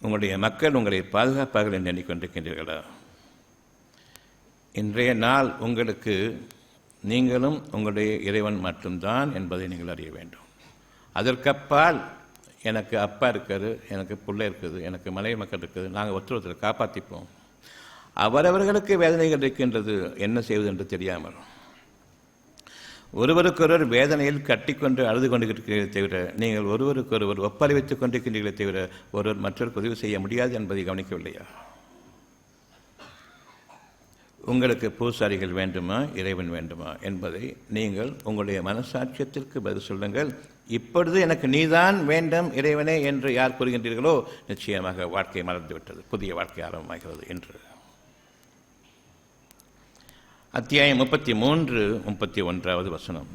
உங்களுடைய மக்கள் உங்களை பாதுகாப்பார்கள் என்று எண்ணிக்கொண்டிருக்கின்றீர்களா? இன்றைய நாள் உங்களுக்கு நீங்களும் உங்களுடைய இறைவன் மட்டும்தான் என்பதை நீங்கள் அறிய வேண்டும். அதற்கப்பால் எனக்கு அப்பா இருக்காரு, எனக்கு பிள்ளை இருக்குது, எனக்கு மனைவி மக்கள் இருக்குது, நாங்கள் ஒருத்தர் காப்பாற்றிப்போம். அவரவர்களுக்கு வேதனைகள் இருக்கின்றது, என்ன செய்வது என்று தெரியாமல் ஒருவருக்கொருவர் வேதனையில் கட்டிக்கொண்டு அழுது கொண்டிருக்கிறீர்களே தவிர, நீங்கள் ஒருவருக்கொருவர் ஒப்பறிவித்துக் கொண்டிருக்கின்றீர்களே தவிர ஒருவர் மற்றொரு உதவி செய்ய முடியாது என்பதை கவனிக்கவில்லையா? உங்களுக்கு பூசாரிகள் வேண்டுமா, இறைவன் வேண்டுமா என்பதை நீங்கள் உங்களுடைய மனசாட்சியத்திற்கு பதில் சொல்லுங்கள். இப்பொழுது எனக்கு நீதான் வேண்டும் இறைவனே என்று யார் கூறுகின்றீர்களோ நிச்சயமாக வாழ்க்கை மறந்துவிட்டது, புதிய வாழ்க்கை ஆரம்பமாகிறது என்று. அத்தியாயம் 33 31வது வசனம்.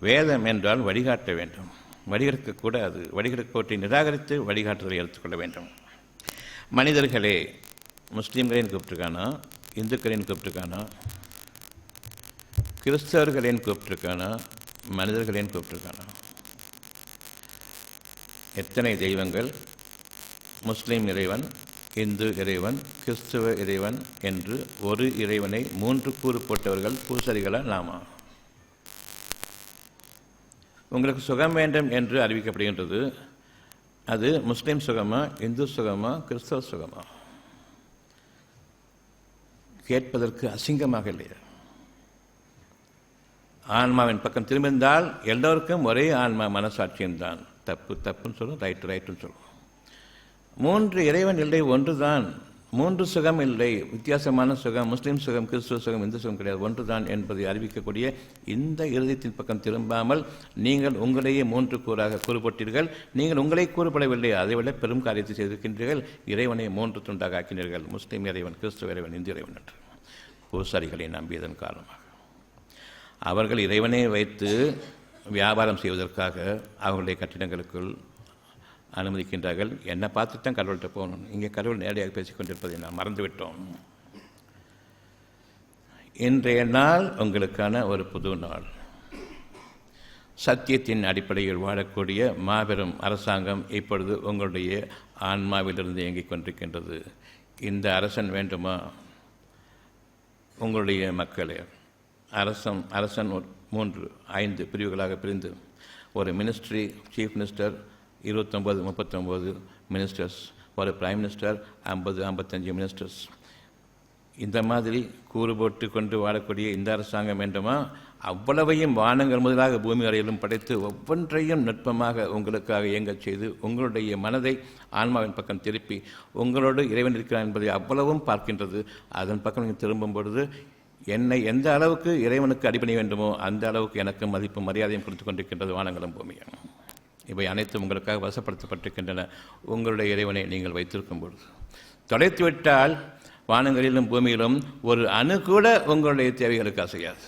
வேதம் என்றால் வழிகாட்ட வேண்டும், வழிகெடுக்கக்கூடாது. வழிகெடுப்பவற்றை நிராகரித்து வழிகாட்டுதலை எடுத்துக்கொள்ள வேண்டும். மனிதர்களே, முஸ்லீம்களின் கூப்பிட்டுருக்கானா, இந்துக்களின் கூப்பிட்டுருக்கானா, கிறிஸ்தவர்களின் கூப்பிட்டுருக்கானா, மனிதர்களின் கூப்பிட்டுருக்கானா? எத்தனை தெய்வங்கள்? முஸ்லீம் இறைவன், இந்து இறைவன், கிறிஸ்துவ இறைவன் என்று ஒரு இறைவனை 3 கூறு போட்டவர்கள் பூசாரிகளா நாமா? உங்களுக்கு சுகம் வேண்டும் என்று அறிவிக்கப்படுகின்றது. அது முஸ்லீம் சுகமா, இந்து சுகமா, கிறிஸ்தவ சுகமா? கேட்பதற்கு அசிங்கமாக இல்லையா? ஆன்மாவின் பக்கம் திரும்பியிருந்தால் எல்லோருக்கும் ஒரே ஆன்மா மனசாட்சியம்தான். தப்பு தப்புன்னு சொல்லும், ரைட்டு ரைட்டுன்னு சொல்லும். 3 இறைவன் இல்லை, ஒன்று தான். 3 சுகம் இல்லை, வித்தியாசமான சுகம், முஸ்லீம் சுகம், கிறிஸ்துவ சுகம், இந்து சுகம் கிடையாது, ஒன்று தான் என்பதை அறிவிக்கக்கூடிய இந்த இறுதியத்தின் பக்கம் திரும்பாமல் நீங்கள் உங்களையே 3 கூறாக கூறுபட்டீர்கள். நீங்கள் உங்களை கூறுபடவில்லை, அதைவிட பெரும் காரியத்தை செய்திருக்கின்றீர்கள். இறைவனை 3 துண்டாக ஆக்கினீர்கள். முஸ்லீம் இறைவன், கிறிஸ்துவ இறைவன், இந்து இறைவன் என்று பூசாரிகளை நம்பியதன் காரணமாக அவர்கள் இறைவனை வைத்து வியாபாரம் செய்வதற்காக அவர்களுடைய கட்டிடங்களுக்குள் அனுமதிக்கின்றார்கள். என்னை பார்த்துட்டு தான் கடவுள்கிட்ட போகணும். இங்கே கடவுள் நேரடியாக பேசிக்கொண்டிருப்பதை நாம் மறந்துவிட்டோம். இன்றைய நாள் உங்களுக்கான ஒரு புது நாள். சத்தியத்தின் அடிப்படையில் வாழக்கூடிய மாபெரும் அரசாங்கம் இப்பொழுது உங்களுடைய ஆன்மாவிலிருந்து இயங்கிக் கொண்டிருக்கின்றது. இந்த அரசன் வேண்டுமா? உங்களுடைய மக்களே, அரசன் 3-5 பிரிவுகளாக பிரிந்து ஒரு மினிஸ்ட்ரி, சீஃப் மினிஸ்டர், 29-39 மினிஸ்டர்ஸ், ஒரு பிரைம் மினிஸ்டர், 50-55 மினிஸ்டர்ஸ், இந்த மாதிரி கூறு போட்டு கொண்டு வாழக்கூடிய இந்த அரசாங்கம் வேண்டுமா? அவ்வளவையும் வானங்கள் முதலாக பூமி வரையிலும் படைத்து ஒவ்வொன்றையும் நுட்பமாக உங்களுக்காக இயங்கச் செய்து உங்களுடைய மனதை ஆன்மாவின் பக்கம் திருப்பி உங்களோடு இறைவன் இருக்கிறான் என்பதை அவ்வளவும் பார்க்கின்றது. அதன் பக்கம் நீங்கள் திரும்பும் பொழுது என்னை எந்த அளவுக்கு இறைவனுக்கு அடிபணி வேண்டுமோ அந்த அளவுக்கு எனக்கு மதிப்பும் மரியாதையும் கொடுத்து கொண்டிருக்கின்றது வானங்களும் பூமியும். இவை அனைத்தும் உங்களுக்காக வசப்படுத்தப்பட்டிருக்கின்றன. உங்களுடைய இறைவனை நீங்கள் வைத்திருக்கும் பொழுது தொலைத்துவிட்டால் வானங்களிலும் பூமியிலும் ஒரு அணு கூட உங்களுடைய தேவைகளுக்கு அசையாது.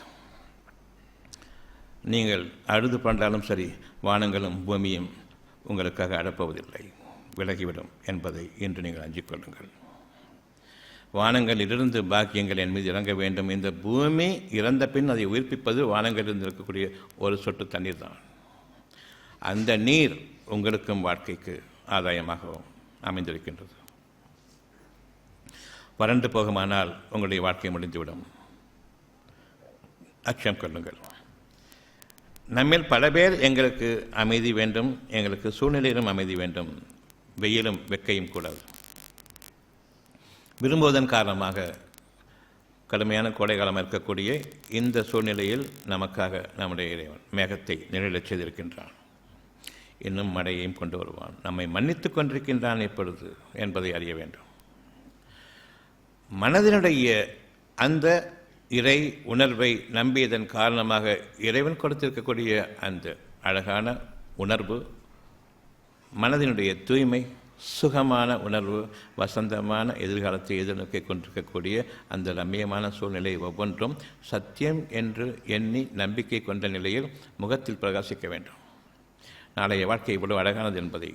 நீங்கள் அழுது பண்ணாலும் சரி, வானங்களும் பூமியும் உங்களுக்காக அடப்போவதில்லை, விலகிவிடும் என்பதை இன்று நீங்கள் அஞ்சிக் கொள்ளுங்கள். வானங்களிலிருந்து பாக்கியங்கள் என் மீது இறங்க வேண்டும். இந்த பூமி இறந்த பின் அதை உயிர்ப்பிப்பது வானங்களிலிருந்து இருக்கக்கூடிய ஒரு சொட்டு தண்ணீர் தான். அந்த நீர் உங்களுக்கும் வாழ்க்கைக்கு ஆதாயமாகவும் அமைந்திருக்கின்றது. வறண்டு போகுமானால் உங்களுடைய வாழ்க்கை முடிந்துவிடும். அச்சம் கொள்ளுங்கள். நம்மில் பல பேர் எங்களுக்கு அமைதி வேண்டும், எங்களுக்கு சூழ்நிலையிலும் அமைதி வேண்டும், வெயிலும் வெக்கையும் கூடாது. விரும்புவதன் காரணமாக கடுமையான கோடைக்காலம் இருக்கக்கூடிய இந்த சூழ்நிலையில் நமக்காக நம்முடைய இறைவன் மேகத்தை நிழலச் செய்திருக்கின்றான். இன்னும் மழையையும் கொண்டு வருவான். நம்மை மன்னித்து கொண்டிருக்கின்றான் எப்பொழுது என்பதை அறிய வேண்டும். மனதினுடைய அந்த இறை உணர்வை நம்பியதன் காரணமாக இறைவன் கொடுத்திருக்கக்கூடிய அந்த அழகான உணர்வு, மனதினுடைய தூய்மை, சுகமான உணர்வு, வசந்தமான எதிர்காலத்தை எதிர்நோக்கி கொண்டிருக்கக்கூடிய அந்த ரம்மியமான சூழ்நிலை ஒவ்வொன்றும் சத்தியம் என்று எண்ணி நம்பிக்கை கொண்ட நிலையில் முகத்தில் பிரகாசிக்க வேண்டும். நாளைய வாழ்க்கை இவ்வளவு அழகானது என்பதை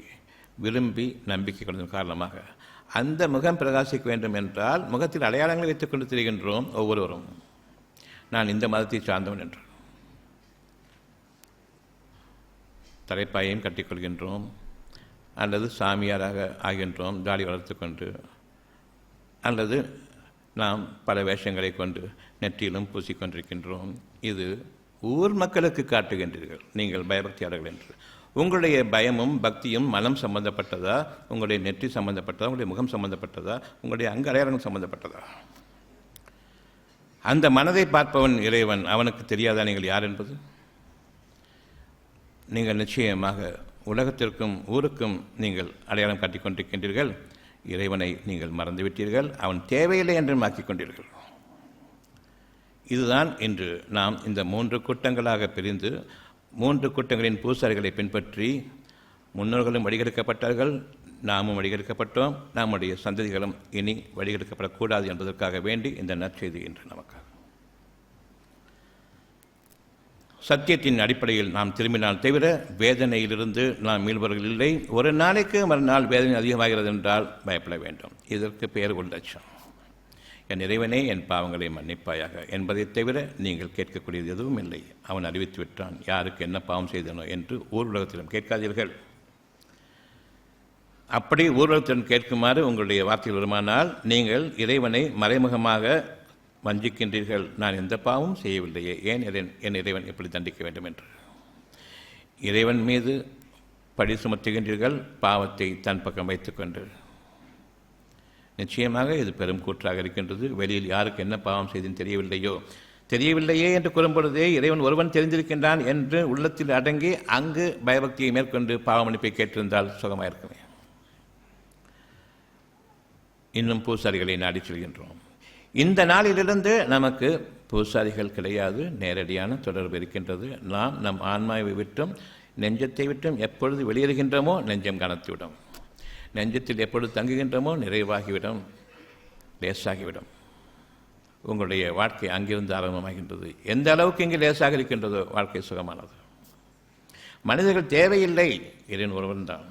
விரும்பி நம்பிக்கை கொண்டதன் காரணமாக அந்த முகம் பிரகாசிக்க வேண்டும் என்றால் முகத்தில் அடையாளங்களை வைத்துக் கொண்டு திரிகின்றோம் ஒவ்வொருவரும். நான் இந்த மதத்தை சார்ந்தவன் என்று தலைப்பாயையும் கட்டிக்கொள்கின்றோம், அல்லது சாமியாராக ஆகின்றோம் தாடி வளர்த்து கொண்டு, அல்லது நாம் பல வேஷங்களை கொண்டு நெற்றியிலும் பூசிக்கொண்டிருக்கின்றோம். இது ஊர் மக்களுக்கு காட்டுகின்றீர்கள் நீங்கள் பயபக்தியாளர்கள் என்று. உங்களுடைய பயமும் பக்தியும் மனம் சம்பந்தப்பட்டதா, உங்களுடைய நெற்றி சம்பந்தப்பட்டதா, உங்களுடைய முகம் சம்பந்தப்பட்டதா, உங்களுடைய அங்க அடையாளங்கள் சம்பந்தப்பட்டதா? அந்த மனதை பார்ப்பவன் இறைவன். அவனுக்கு தெரியாதா நீங்கள் யார் என்பது? நீங்கள் நிச்சயமாக உலகத்திற்கும் ஊருக்கும் நீங்கள் அடையாளம் காட்டிக் கொண்டிருக்கின்றீர்கள். இறைவனை நீங்கள் மறந்துவிட்டீர்கள். அவன் தேவையில்லை என்றும் ஆக்கிக் கொண்டீர்கள். இதுதான் இன்று நாம் இந்த 3 கூட்டங்களாக பிரிந்து 3 கூட்டங்களின் பூசாரிகளை பின்பற்றி முன்னோர்களும் வழிகெடுக்கப்பட்டார்கள், நாமும் வழிகெடுக்கப்பட்டோம், நம்முடைய சந்ததிகளும் இனி வழிகெடுக்கப்படக்கூடாது என்பதற்காக வேண்டி இந்த நற்செய்தி இன்று நமக்காக. சத்தியத்தின் அடிப்படையில் நாம் திரும்பினால் தவிர வேதனையிலிருந்து நாம் மீள்பவர்கள் இல்லை. ஒரு நாளைக்கு மறுநாள் வேதனை அதிகமாகிறது என்றால் பயப்பட வேண்டும். இதற்கு பெயர் உள்ளட்சம். என் இறைவனே என் பாவங்களை மன்னிப்பாயாக என்பதை தவிர நீங்கள் கேட்கக்கூடியது எதுவும் இல்லை. அவன் அறிவித்து விட்டான் யாருக்கு என்ன பாவம் செய்தனோ என்று. ஊர் உலகத்திலும் கேட்காதீர்கள். அப்படி ஊர்வலத்துடன் கேட்குமாறு உங்களுடைய வார்த்தைகள் வருமானால் நீங்கள் இறைவனை மறைமுகமாக வஞ்சிக்கின்றீர்கள். நான் எந்த பாவமும் செய்யவில்லையே, ஏன் என் இறைவன் இப்படி தண்டிக்க வேண்டும் என்று இறைவன் மீது பழி சுமத்துகின்றீர்கள், பாவத்தை தன் பக்கம் வைத்துக்கொண்டு. நிச்சயமாக இது பெரும் கூற்றாக இருக்கின்றது. வெளியில் யாருக்கு என்ன பாவம் செய்துன்னு தெரியவில்லையே என்று கூறும்பொழுதே இறைவன் ஒருவன் தெரிந்திருக்கின்றான் என்று உள்ளத்தில் அடங்கி அங்கு பயபக்தியை மேற்கொண்டு பாவமன்னிப்பை கேட்டிருந்தால் சுகமாயிருக்குமே. இன்னும் பூசாரிகளை நாடி செல்கின்றோம். இந்த நாளிலிருந்து நமக்கு பூசாரிகள் கிடையாது, நேரடியான தொடர்பு இருக்கின்றது. நாம் நம் ஆன்மாவை விட்டும் நெஞ்சத்தை விட்டும் எப்பொழுது வெளியேறுகின்றோமோ நெஞ்சம் கனத்துவிடும். நெஞ்சத்தில் எப்பொழுது தங்குகின்றோமோ நிறைவாகிவிடும், லேசாகிவிடும். உங்களுடைய வாழ்க்கை அங்கிருந்து ஆரம்பமாகின்றது. எந்த அளவுக்கு இங்கு லேசாக இருக்கின்றதோ வாழ்க்கை சுகமானது. மனிதர்கள் தேவையில்லை, இறைவன் ஒருவன் தான்.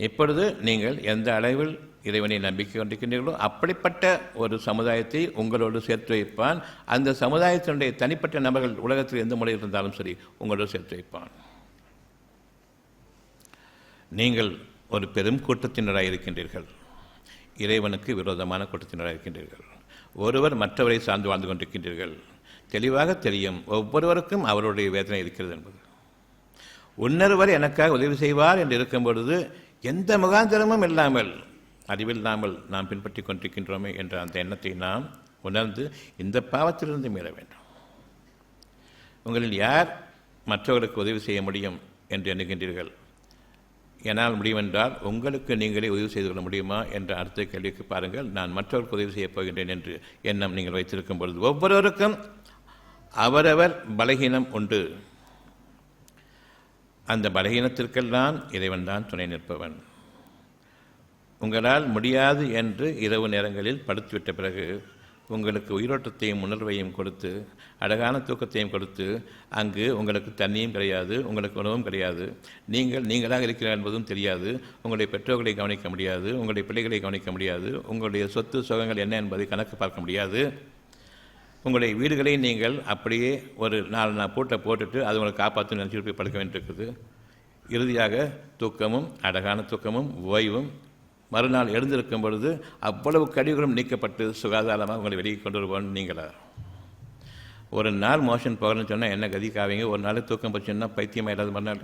இப்பொழுது நீங்கள் எந்த அளவில் இறைவனை நம்பிக்கை கொண்டிருக்கின்றீர்களோ அப்படிப்பட்ட ஒரு சமுதாயத்தை உங்களோடு சேர்த்து வைப்பான். அந்த சமுதாயத்தினுடைய தனிப்பட்ட நபர்கள் உலகத்தில் எந்த முறையில் இருந்தாலும் சரி உங்களோடு சேர்த்து வைப்பான். நீங்கள் ஒரு பெரும் கூட்டத்தினராக இருக்கின்றீர்கள், இறைவனுக்கு விரோதமான கூட்டத்தினராக இருக்கின்றீர்கள். ஒருவர் மற்றவரை சார்ந்து வாழ்ந்து கொண்டிருக்கின்றீர்கள். தெளிவாக தெரியும் ஒவ்வொருவருக்கும் அவருடைய வேதனை இருக்கிறது என்பது. உன்னொருவர் எனக்காக உதவி செய்வார் என்று இருக்கும் பொழுது எந்த முகாந்திரமும் இல்லாமல் அறிவில்லாமல் நாம் பின்பற்றி கொண்டிருக்கின்றோமே என்ற அந்த எண்ணத்தை நாம் உணர்ந்து இந்த பாவத்திலிருந்து மீள வேண்டும். உங்களில் யார் மற்றவர்களுக்கு உதவி செய்ய முடியும் என்று எண்ணுகின்றீர்கள்? என்னால் முடியுமென்றால் உங்களுக்கு நீங்களே உதவி செய்து கொள்ள முடியுமா என்ற அடுத்த கேள்விக்கு பாருங்கள். நான் மற்றவர்களுக்கு உதவி செய்யப் போகின்றேன் என்று எண்ணம் நீங்கள் வைத்திருக்கும் பொழுது ஒவ்வொருவருக்கும் அவரவர் பலகீனம் உண்டு. அந்த பலகீனத்திற்கெல்லாம் இறைவன் தான் துணை நிற்பவன். உங்களால் முடியாது என்று இரவு நேரங்களில் படுத்துவிட்ட பிறகு உங்களுக்கு உயிரோட்டத்தையும் உணர்வையும் கொடுத்து அழகான தூக்கத்தையும் கொடுத்து அங்கு உங்களுக்கு தண்ணியும் கிடையாது, உங்களுக்கு உணவும் கிடையாது, நீங்களாக இருக்கிறார் என்பதும் தெரியாது, உங்களுடைய பெற்றோர்களை கவனிக்க முடியாது, உங்களுடைய பிள்ளைகளை கவனிக்க முடியாது, உங்களுடைய சொத்து சுகங்கள் என்ன என்பதை கணக்கு பார்க்க முடியாது, உங்களுடைய வீடுகளை நீங்கள் அப்படியே ஒரு 4 நாள் பூட்டை போட்டுட்டு அது உங்களை காப்பாற்று நினச்சிட்டு போய் படுக்க வேண்டியிருக்குது. இறுதியாக தூக்கமும் அழகான தூக்கமும் ஓய்வும் மறுநாள் எழுந்திருக்கும் பொழுது அவ்வளவு கழிவுகளும் நீக்கப்பட்டு சுகாதாரமாக உங்களை வெளியே கொண்டு வருவோம். நீங்களா ஒரு நாள் மோஷன் போகணும்னு சொன்னால் என்ன கதிக்காவீங்க? ஒரு நாள் தூக்கம் போச்சுன்னா பைத்தியமாக இல்லாத மறுநாள்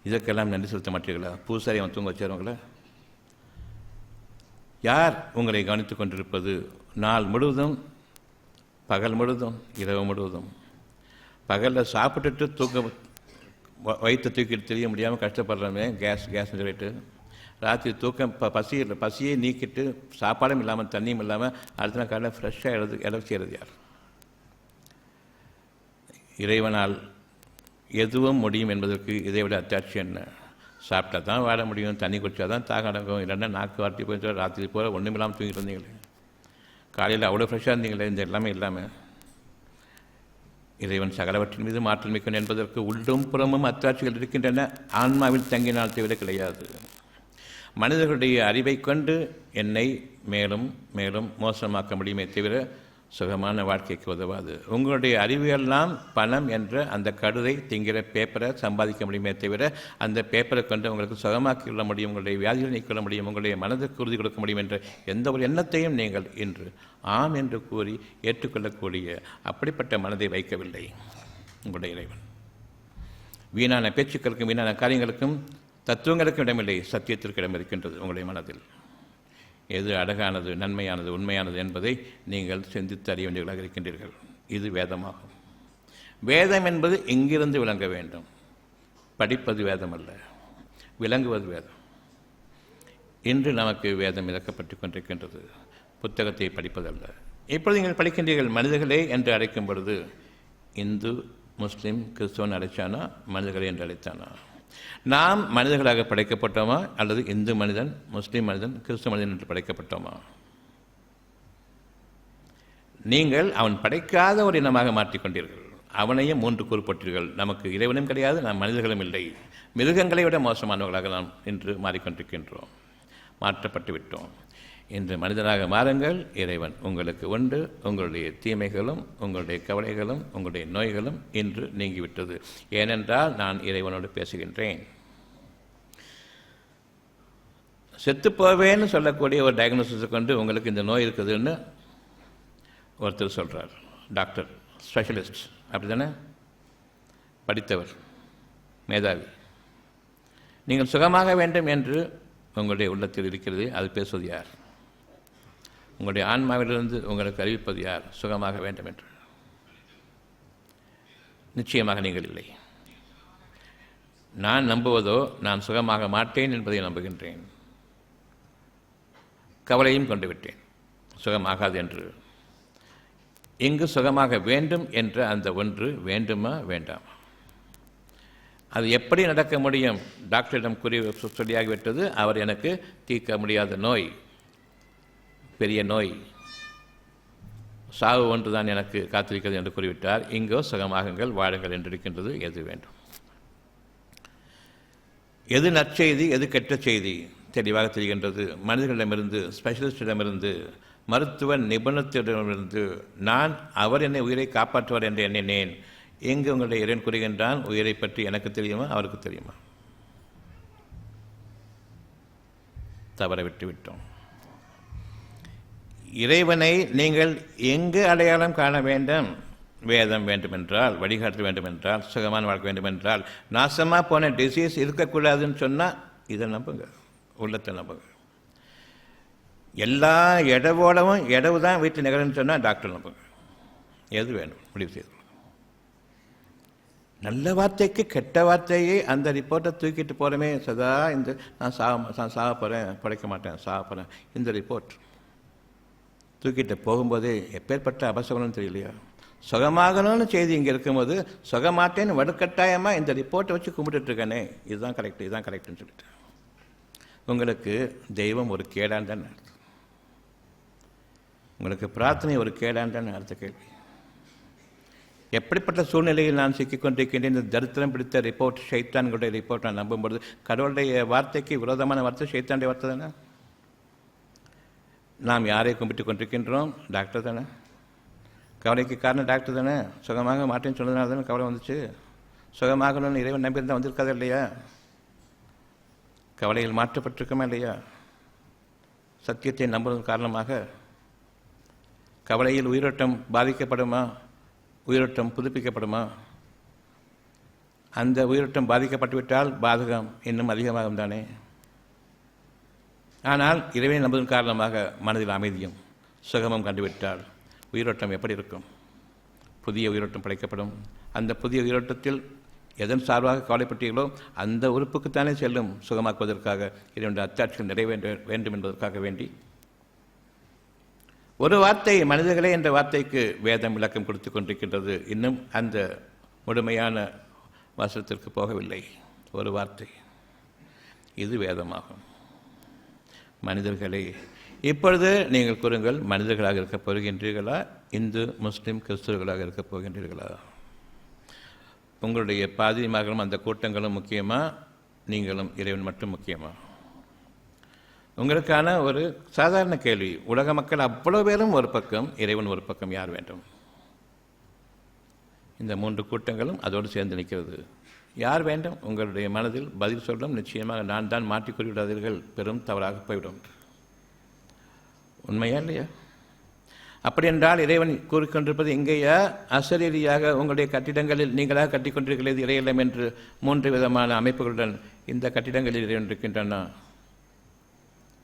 இதற்கெல்லாம் நன்றி செலுத்த மாட்டீர்களா? பூசாரி அவன் தூங்க வச்சவங்களா? யார் உங்களை கவனித்து கொண்டிருப்பது? நாள் முழுவதும், பகல் முழுவதும், இரவு முழுவதும். பகலில் சாப்பிட்டுட்டு தூக்க வயிற்று தூக்கிட்டு தெரிய முடியாமல் கஷ்டப்படுறோமே, கேஸ் சொல்லிட்டு ராத்திரி தூக்கம் பசியை நீக்கிட்டு சாப்பாடும் இல்லாமல் தண்ணியும் இல்லாமல் அடுத்த நாள் காலையில் ஃப்ரெஷ்ஷாக இடம் செய்கிறது யார்? இறைவனால் எதுவும் முடியும் என்பதற்கு இதை விட அத்தாட்சி என்ன? சாப்பிட்டா தான் வாழ முடியும், தண்ணி குடித்தா தான் தாக அடங்கும், இல்லைன்னா நாக்கு வார்த்தி போய் ராத்திரி போல ஒன்றும் இல்லாமல் தூங்கிட்டு இருந்தீங்களே, காலையில் அவ்வளோ ஃப்ரெஷ்ஷாக இருந்தீங்களே, இந்த எல்லாமே இல்லாமல். இறைவன் சகலவற்றின் மீது மாற்றல் மிக்கன் என்பதற்கு உள்ளும் புறமும் அத்தாட்சிகள் இருக்கின்றன. ஆன்மாவில் தங்கினால் தவிர கிடையாது. மனிதர்களுடைய அறிவை கொண்டு என்னை மேலும் மேலும் மோசமாக்க முடியுமே தவிர சுகமான வாழ்க்கைக்கு உதவாது. உங்களுடைய அறிவியெல்லாம் பணம் என்ற அந்த கடுதை திங்கிற பேப்பரை சம்பாதிக்க முடியுமே தவிர அந்த பேப்பரை கொண்டு உங்களுக்கு சுகமாக்கி கொள்ள முடியும், உங்களுடைய வியாதிகளை நீக்கிக்கொள்ள முடியும், உங்களுடைய மனதிற்கு உறுதி கொடுக்க முடியும் என்ற எந்த ஒரு எண்ணத்தையும் நீங்கள் இன்று ஆம் என்று கூறி ஏற்றுக்கொள்ளக்கூடிய அப்படிப்பட்ட மனதை வைக்கவில்லை உங்களுடைய இறைவன். வீணான பேச்சுக்களுக்கும் வீணான காரியங்களுக்கும் தத்துவங்களுக்கும் இடமில்லை, சத்தியத்திற்கு இடம் இருக்கின்றது உங்களுடைய மனதில். எது அழகானது, நன்மையானது, உண்மையானது என்பதை நீங்கள் சிந்தித்து அறிய வேண்டியவர்களாக இருக்கின்றீர்கள். இது வேதமாகும். வேதம் என்பது இங்கிருந்து விளங்க வேண்டும். படிப்பது வேதம் அல்ல, விளங்குவது வேதம். இன்று நமக்கு வேதம் இறக்கப்பட்டு கொண்டிருக்கின்றது, புத்தகத்தை படிப்பதல்ல. இப்பொழுது நீங்கள் படிக்கின்றீர்கள். மனிதர்களே என்று அழைக்கும் பொழுது இந்து, முஸ்லீம், கிறிஸ்தவன் அழைச்சானா, மனிதர்களே என்று அழைத்தானா? நாம் மனிதர்களாக படைக்கப்பட்டோமா அல்லது இந்து மனிதன், முஸ்லீம் மனிதன், கிறிஸ்துவ மனிதன் என்று படைக்கப்பட்டோமா? நீங்கள் அவன் படைக்காத ஒரு இனமாக மாற்றிக்கொண்டீர்கள். அவனையும் 3 கூறுபட்டீர்கள். நமக்கு இறைவனும் கிடையாது, நாம் மனிதர்களும் இல்லை, மிருகங்களை விட மோசமானவர்களாக நாம் இன்று மாறிக்கொண்டிருக்கின்றோம், மாற்றப்பட்டு விட்டோம். இன்று மனிதனாக மாறுங்கள். இறைவன் உங்களுக்கு உண்டு. உங்களுடைய தீமைகளும் உங்களுடைய கவலைகளும் உங்களுடைய நோய்களும் இன்று நீங்கிவிட்டது. ஏனென்றால் நான் இறைவனோடு பேசுகின்றேன். செத்துப்போவேன்னு சொல்லக்கூடிய ஒரு டயக்னோசிஸை கொண்டு உங்களுக்கு இந்த நோய் இருக்குதுன்னு ஒருத்தர் சொல்கிறார். டாக்டர், ஸ்பெஷலிஸ்ட், அப்படி தானே? படித்தவர், மேதாவி. நீங்கள் சுகமாக வேண்டும் என்று உங்களுடைய உள்ளத்தில் இருக்கிறது. அது பேசுவது யார்? உங்களுடைய ஆன்மாவிலிருந்து உங்களுக்கு அறிவிப்பது யார் சுகமாக வேண்டும் என்று? நிச்சயமாக நீங்கள் இல்லை. நான் நம்புவதோ நான் சுகமாக மாட்டேன் என்பதை நம்புகின்றேன். கவலையும் கொண்டு விட்டேன் சுகமாகாது என்று. இங்கு சுகமாக வேண்டும் என்ற அந்த ஒன்று வேண்டுமா வேண்டாமா? அது எப்படி நடக்க முடியும்? டாக்டரிடம் சொல்லியாகிவிட்டது, அவர் எனக்கு தீர்க்க முடியாத நோய், பெரிய நோய், சாவு ஒன்று தான் எனக்கு காத்திருக்கிறது என்று கூறிவிட்டார். இங்கோ சுகமாகுங்கள், வாழுங்கள் என்று இருக்கின்றது. எது வேண்டும்? எது நற்செய்தி எது கெட்ட செய்தி தெளிவாக தெரிகின்றது. மனிதர்களிடமிருந்து, ஸ்பெஷலிஸ்டிடமிருந்து, மருத்துவ நிபுணத்திடமிருந்து நான் அவர் என்னை உயிரை காப்பாற்றுவார் என்று எண்ணினேன். எங்கு உங்களுடைய இறைவன் கூறுகின்றான், உயிரை பற்றி எனக்கு தெரியுமா, அவருக்கு தெரியுமா? தவற விட்டுவிட்டோம். இறைவனை நீங்கள் எங்கு அடையாளம் காண வேண்டும்? வேதம் வேண்டுமென்றால், வழிகாட்ட வேண்டுமென்றால், சுகமான வாழ்க்கை வேண்டுமென்றால், நாசமாக போன டிசீஸ் இருக்கக்கூடாதுன்னு சொன்னால் இதை நம்புங்க, உள்ளத்தை நம்புங்க. எல்லா இடவோடவும் இடவு தான் வீட்டில் நிகழ்ன்னு சொன்னால் டாக்டர் நம்புங்க. எது வேணும் முடிவு செய்து. நல்ல வார்த்தைக்கு கெட்ட வார்த்தையே அந்த ரிப்போர்ட்டை தூக்கிட்டு போகிறமே சதா. இந்த நான் சாக போகிறேன், படைக்க மாட்டேன், சாக போகிறேன், இந்த ரிப்போர்ட் தூக்கிட்டு போகும்போதே எப்பேற்பட்ட அபசகனம் தெரியலையா? சுகமாகணும்னு செய்தி இங்கே இருக்கும்போது சுகமாட்டேன்னு வடுக்கட்டாயமாக இந்த ரிப்போர்ட்டை வச்சு கும்பிட்டுருக்கேனே, இதுதான் கரெக்டு, இதுதான் கரெக்டுன்னு சொல்லிட்டு உங்களுக்கு தெய்வம் ஒரு கேடான் தானே அர்த்தம்? உங்களுக்கு பிரார்த்தனை ஒரு கேடான் தானே அடுத்த கேள்வி? எப்படிப்பட்ட சூழ்நிலையில் நான் சிக்கிக்கொண்டிருக்கின்றேன்? இந்த தரித்திரம் பிடித்த ரிப்போர்ட், ஷைத்தான்களுடைய ரிப்போர்ட் நான் நம்பும்பொழுது கடவுளுடைய வார்த்தைக்கு விரோதமான வார்த்தை ஷைத்தானுடைய வார்த்தை தானே? நாம் யாரை கும்பிட்டு கொண்டிருக்கின்றோம்? டாக்டர் தானே. கவலைக்கு காரணம் டாக்டர் தானே. சுகமாக மாட்டேன்னு சொன்னதுனால தானே கவலை வந்துச்சு. சுகமாகணும்னு இறைவன் நம்பியிருந்தால் வந்திருக்காதா இல்லையா? கவலையில் மாற்றப்பட்டிருக்குமா இல்லையா? சத்தியத்தை நம்புவதன் காரணமாக கவலையில் உயிரோட்டம் பாதிக்கப்படுமா? உயிரோட்டம் புதுப்பிக்கப்படுமா? அந்த உயிரோட்டம் பாதிக்கப்பட்டுவிட்டால் பாதகம் இன்னும் அதிகமாகும் தானே. ஆனால் இறைவனை நம்புவதன் காரணமாக மனதில் அமைதியும் சுகமும் கண்டுவிட்டால் உயிரோட்டம் எப்படி இருக்கும்? புதிய உயிரோட்டம் படைக்கப்படும். அந்த புதிய உயிரோட்டத்தில் எதன் சார்பாக கவலைப்பட்டீர்களோ அந்த உறுப்புக்குத்தானே செல்லும் சுகமாக்குவதற்காக, இதனுடைய அத்தாட்சிகள் நிறைவேற்ற வேண்டும் என்பதற்காக வேண்டி. ஒரு வார்த்தை மனிதர்களே என்ற வார்த்தைக்கு வேதம் விளக்கம் கொடுத்து கொண்டிருக்கின்றது. இன்னும் அந்த முழுமையான வசனத்திற்கு போகவில்லை. ஒரு வார்த்தை, இது வேதமாகும். மனிதர்களே, இப்பொழுது நீங்கள் கூறுங்கள், மனிதர்களாக இருக்கப் போகின்றீர்களா, இந்து முஸ்லீம் கிறிஸ்தவர்களாக இருக்கப் போகின்றீர்களா? உங்களுடைய பாதிரிமார்களும் அந்த கூட்டங்களும் முக்கியமா, நீங்களும் இறைவன் மட்டும் முக்கியமா? உங்களுக்கான ஒரு சாதாரண கேள்வி. உலக மக்கள் அவ்வளவு பேரும் ஒரு பக்கம், இறைவன் ஒரு பக்கம், யார் வேண்டும்? இந்த மூன்று கூட்டங்களும் அதோடு சேர்ந்து நிற்கிறது. யார் வேண்டும்? உங்களுடைய மனதில் பதில் சொல்லும். நிச்சயமாக நான் தான் மாற்றிக்கொண்டு விடாதீர்கள், பெரும் தவறாக போய்விடும். உண்மையா இல்லையா? அப்படி என்றால் இறைவன் கூறிக்கொண்டிருப்பது இங்கேயா? அசரீதியாக உங்களுடைய கட்டிடங்களில் நீங்களாக கட்டிக்கொண்டிருக்கிறது இறையில்லம் என்று 3 விதமான அமைப்புகளுடன் இந்த கட்டிடங்களில் இறைவன் இருக்கின்றன.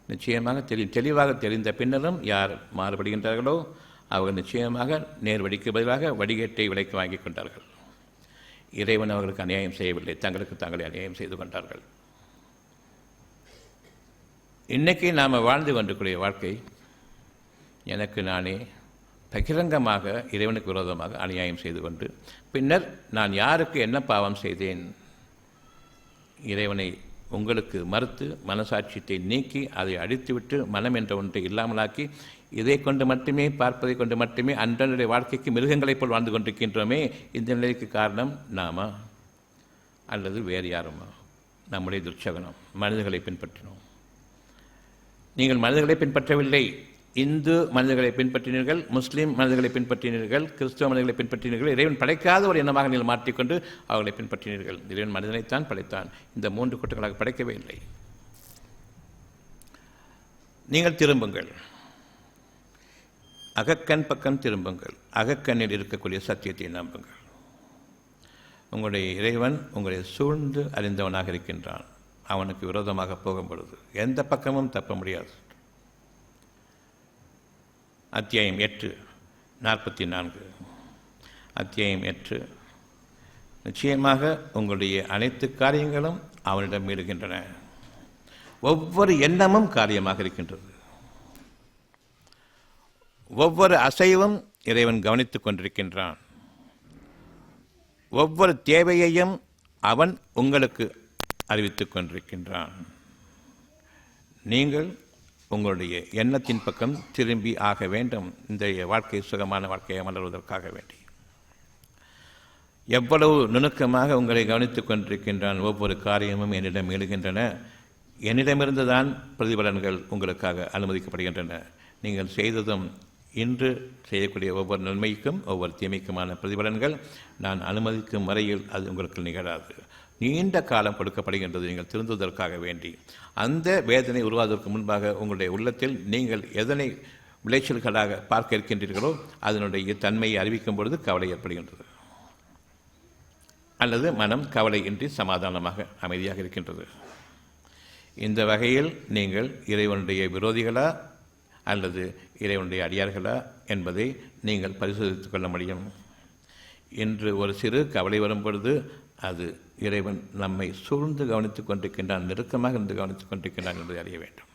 நிச்சயமாக தெளிவாக தெரிந்த பின்னரும் யார் மாறுபடுகின்றார்களோ அவர்கள் நிச்சயமாக நேர் வடிக்கு பதிலாக வடிகேட்டை விலைக்கு வாங்கி கொண்டார்கள். இறைவன் அவர்களுக்கு அநியாயம் செய்யவில்லை, தங்களுக்கு தாங்களே அநியாயம் செய்து கொண்டார்கள். இன்றைக்கி நாம் வாழ்ந்து கொண்டிருக்கிற வாழ்க்கை, எனக்கு நானே பகிரங்கமாக இறைவனுக்கு விரோதமாக அநியாயம் செய்து கொண்டு பின்னர் நான் யாருக்கு என்ன பாவம் செய்தேன், இறைவனை உங்களுக்கு மறுத்து மனசாட்சியத்தை நீக்கி அதை அழித்துவிட்டு மனம் என்ற ஒன்றை இல்லாமலாக்கி இதை கொண்டு மட்டுமே, பார்ப்பதை கொண்டு மட்டுமே அன்றைய வாழ்க்கைக்கு மிருகங்களைப் போல் வாழ்ந்து கொண்டிருக்கின்றோமே, இந்த நிலைக்கு காரணம் நாமா அல்லது வேறு யாருமா? நம்முடைய துர்ச்சகனம். மனிதர்களை பின்பற்றினோம். நீங்கள் மனிதர்களை பின்பற்றவில்லை. இந்து மனிதர்களை பின்பற்றினீர்கள், முஸ்லீம் மனிதர்களை பின்பற்றினீர்கள், கிறிஸ்துவ மனிதர்களை பின்பற்றினீர்கள். இறைவன் படைக்காத ஒரு எண்ணமாக நீங்கள் மாற்றிக்கொண்டு அவர்களை பின்பற்றினீர்கள். இறைவன் மனிதனைத்தான் படைத்தான், இந்த 3 கூட்டங்களாக படைக்கவே இல்லை. நீங்கள் திரும்புங்கள், அகக்கண் பக்கம் திரும்புங்கள். அகக்கண்ணில் இருக்கக்கூடிய சத்தியத்தை நம்புங்கள். உங்களுடைய இறைவன் உங்களை சூழ்ந்து அறிந்தவனாக இருக்கின்றான். அவனுக்கு விரோதமாக போகும் பொழுது எந்த பக்கமும் தப்ப முடியாது. அத்தியாயம் 8:44. அத்தியாயம் 8. நிச்சயமாக உங்களுடைய அனைத்து காரியங்களும் அவனிடம் மீறுகின்றன. ஒவ்வொரு எண்ணமும் காரியமாக இருக்கின்றது. ஒவ்வொரு அசைவும் இறைவன் கவனித்துக் கொண்டிருக்கின்றான். ஒவ்வொரு தேவையையும் அவன் உங்களுக்கு அறிவித்துக் கொண்டிருக்கின்றான். நீங்கள் உங்களுடைய எண்ணத்தின் பக்கம் திரும்பி ஆக வேண்டும், இந்த வாழ்க்கை சுகமான வாழ்க்கையை மலர்வதற்காக வேண்டி. எவ்வளவு நுணுக்கமாக உங்களை கவனித்துக் கொண்டிருக்கின்றான். ஒவ்வொரு காரியமும் என்னிடம் எழுகின்றன. என்னிடமிருந்து தான் பிரதிபலன்கள் உங்களுக்காக அனுமதிக்கப்படுகின்றன. நீங்கள் செய்ததும் இன்று செய்யக்கூடிய ஒவ்வொரு நன்மைக்கும் ஒவ்வொரு தீமைக்குமான பிரதிபலன்கள் நான் அனுமதிக்கும் வரையில் அது உங்களுக்கு நிகழாது. நீண்ட காலம் கொடுக்கப்படுகின்றது நீங்கள் திருந்துவதற்காக வேண்டி. அந்த வேதனை உருவாவதற்கு முன்பாக உங்களுடைய உள்ளத்தில் நீங்கள் எதனை விளைச்சல்களாக பார்க்க இருக்கின்றீர்களோ அதனுடைய தன்மையை அறிவிக்கும் பொழுது கவலை ஏற்படுகின்றது, அல்லது மனம் கவலையின்றி சமாதானமாக அமைதியாக இருக்கின்றது. இந்த வகையில் நீங்கள் இறைவனுடைய விரோதிகளா அல்லது இறைவனுடைய அடியார்களா என்பதை நீங்கள் பரிசோதித்துக் கொள்ள முடியும். இன்று ஒரு சிறு கவலை வரும் பொழுது அது இறைவன் நம்மை சூழ்ந்து கவனித்துக் கொண்டிருக்கின்றான், நெருக்கமாக இருந்து கவனித்துக் கொண்டிருக்கின்றான் என்பதை அறிய வேண்டும்.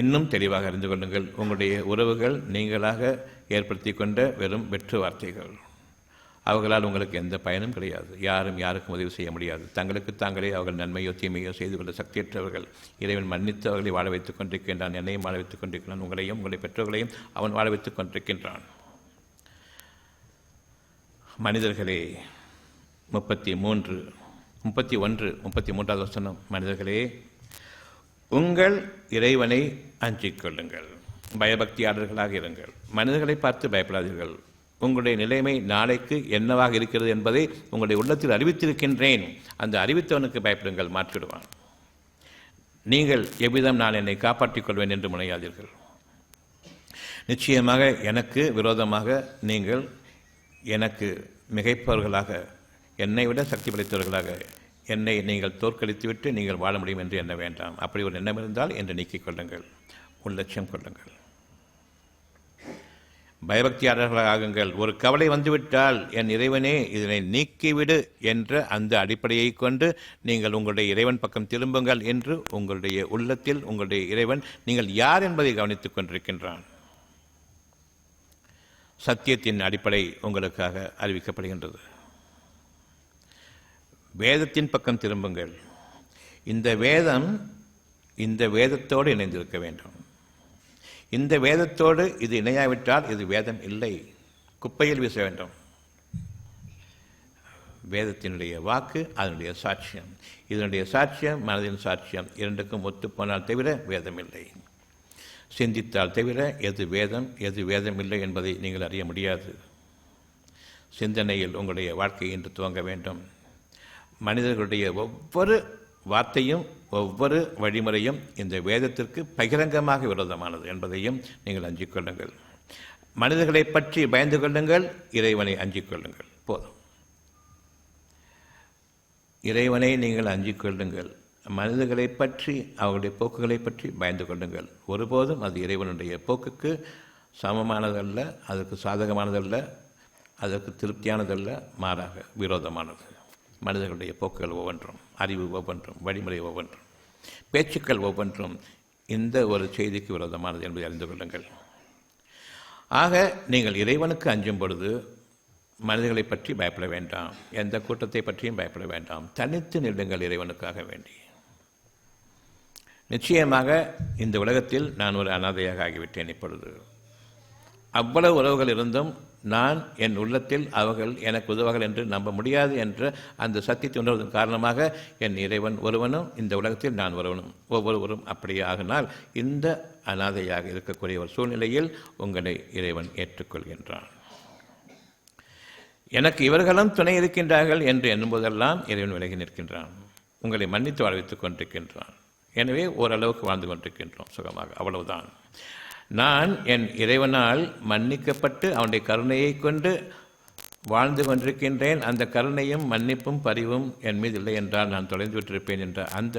இன்னும் தெளிவாக அறிந்து கொள்ளுங்கள், உங்களுடைய உறவுகள் நீங்களாக ஏற்படுத்தி கொண்ட வெறும் வெற்று வார்த்தைகள். அவர்களால் உங்களுக்கு எந்த பயனும் கிடையாது. யாரும் யாருக்கும் உதவி செய்ய முடியாது. தங்களுக்கு தாங்களே அவர்கள் நன்மையோ தீமையோ செய்து கொள்ள சக்தியற்றவர்கள். இறைவன் மன்னித்து அவர்களை வாழ வைத்துக் கொண்டிருக்கின்றான். என்னையும் வாழ வைத்துக் கொண்டிருக்கிறான். உங்களையும் உங்களுடைய பெற்றோர்களையும் அவன் வாழ வைத்துக் கொண்டிருக்கின்றான். மனிதர்களே, 33வது வசனம். மனிதர்களே, உங்கள் இறைவனை அஞ்சிக் கொள்ளுங்கள், பயபக்தியாளர்களாக இருங்கள். மனிதர்களை பார்த்து பயப்படாதீர்கள். உங்களுடைய நிலைமை நாளைக்கு என்னவாக இருக்கிறது என்பதை உங்களுடைய உள்ளத்தில் அறிவித்திருக்கின்றேன். அந்த அறிவித்தவனுக்கு பயப்படுங்கள், மாற்றிவிடுவான். நீங்கள் எவ்விதம் நான் என்னை காப்பாற்றிக் கொள்வேன் என்று முனையாதீர்கள். நிச்சயமாக எனக்கு விரோதமாக நீங்கள் எனக்கு மிகைப்பவர்களாக, என்னை விட சக்தி படைத்தவர்களாக என்னை நீங்கள் தோற்கடித்துவிட்டு நீங்கள் வாழ முடியும் என்று எண்ண வேண்டாம். அப்படி ஒரு எண்ணம் இருந்தால் என்று நீக்கிக் கொள்ளுங்கள், உள்ளட்சியம் கொள்ளுங்கள், பயபக்தியாளர்களாகுங்கள். ஒரு கவலை வந்துவிட்டால் என் இறைவனே இதனை நீக்கிவிடு என்ற அந்த அடிப்படையை கொண்டு நீங்கள் உங்களுடைய இறைவன் பக்கம் திரும்புங்கள் என்று உங்களுடைய உள்ளத்தில் உங்களுடைய இறைவன் நீங்கள் யார் என்பதை கவனித்துக் கொண்டிருக்கின்றான். சத்தியத்தின் அடிப்படை உங்களுக்காக அறிவிக்கப்படுகின்றது. வேதத்தின் பக்கம் திரும்புங்கள். இந்த வேதத்தோடு இணைந்திருக்க வேண்டும். இந்த வேதத்தோடு இது இணையாவிட்டால் இது வேதம் இல்லை, குப்பையில் வீச வேண்டும். வேதத்தினுடைய வாக்கு அதனுடைய சாட்சியம், இதனுடைய சாட்சியம் மனதின் சாட்சியம். இரண்டுக்கும் ஒத்துப்போனால் தவிர வேதம் இல்லை. சிந்தித்தால் தவிர எது வேதம் எது வேதம் இல்லை என்பதை நீங்கள் அறிய முடியாது. சிந்தனையில் உங்களுடைய வாழ்க்கை இன்று துவங்க வேண்டும். மனிதர்களுடைய ஒவ்வொரு வார்த்தையும் ஒவ்வொரு வழிமுறையும் இந்த வேதத்திற்கு பகிரங்கமாக விரோதமானது என்பதையும் நீங்கள் அஞ்சிக் கொள்ளுங்கள். மனிதர்களை பற்றி பயந்து கொள்ளுங்கள், இறைவனை அஞ்சிக் கொள்ளுங்கள். போதும். இறைவனை நீங்கள் அஞ்சிக் கொள்ளுங்கள். மனிதர்களை பற்றி அவர்களுடைய போக்குகளை பற்றி பயந்து கொள்ளுங்கள். ஒருபோதும் அது இறைவனுடைய போக்குக்கு சமமானதல்ல, அதற்கு சாதகமானதல்ல, அதற்கு திருப்தியானதல்ல, மாறாக விரோதமானது. மனிதர்களுடைய போக்குகள் ஒவ்வொன்றும், அறிவு ஒவ்வொன்றும், வழிமுறை ஒவ்வொன்றும், பேச்சுக்கள் ஒவ்வொன்றும் இந்த ஒரு செய்திக்கு விரோதமானது என்பதை அறிந்து கொள்ளுங்கள். ஆக நீங்கள் இறைவனுக்கு அஞ்சும் பொழுது மனிதர்களை பற்றி பயப்பட வேண்டாம், எந்த கூட்டத்தை பற்றியும் பயப்பட வேண்டாம். தனித்து நில்லுங்கள் இறைவனுக்காக வேண்டி. நிச்சயமாக இந்த உலகத்தில் நான் ஒரு அனாதையாக ஆகிவிட்டேன். இப்பொழுது அவ்வளவு உறவுகள் இருந்தும் நான் என் உள்ளத்தில் அவர்கள் எனக்கு உதவுகள் என்று நம்ப முடியாது என்ற அந்த சத்தியத்தை உணர்வதன் காரணமாக என் இறைவன் ஒருவனும் இந்த உலகத்தில் நான் ஒருவனும், ஒவ்வொருவரும் அப்படியே ஆகினால் இந்த அனாதையாக இருக்கக்கூடிய ஒரு சூழ்நிலையில் உங்களை இறைவன் ஏற்றுக்கொள்கின்றான். எனக்கு இவர்களும் துணை இருக்கின்றார்கள் என்று எண்ணும்போதெல்லாம் இறைவன் விலகி நிற்கின்றான். உங்களை மன்னித்து வாழ்வித்துக் கொண்டிருக்கின்றான். எனவே ஓரளவுக்கு வாழ்ந்து கொண்டிருக்கின்றோம் சுகமாக, அவ்வளவுதான். நான் என் இறைவனால் மன்னிக்கப்பட்டு அவனுடைய கருணையை கொண்டு வாழ்ந்து கொண்டிருக்கின்றேன். அந்த கருணையும் மன்னிப்பும் பரிவும் என் மீது இல்லை என்றால் நான் தொலைந்து விட்டிருப்பேன் என்ற அந்த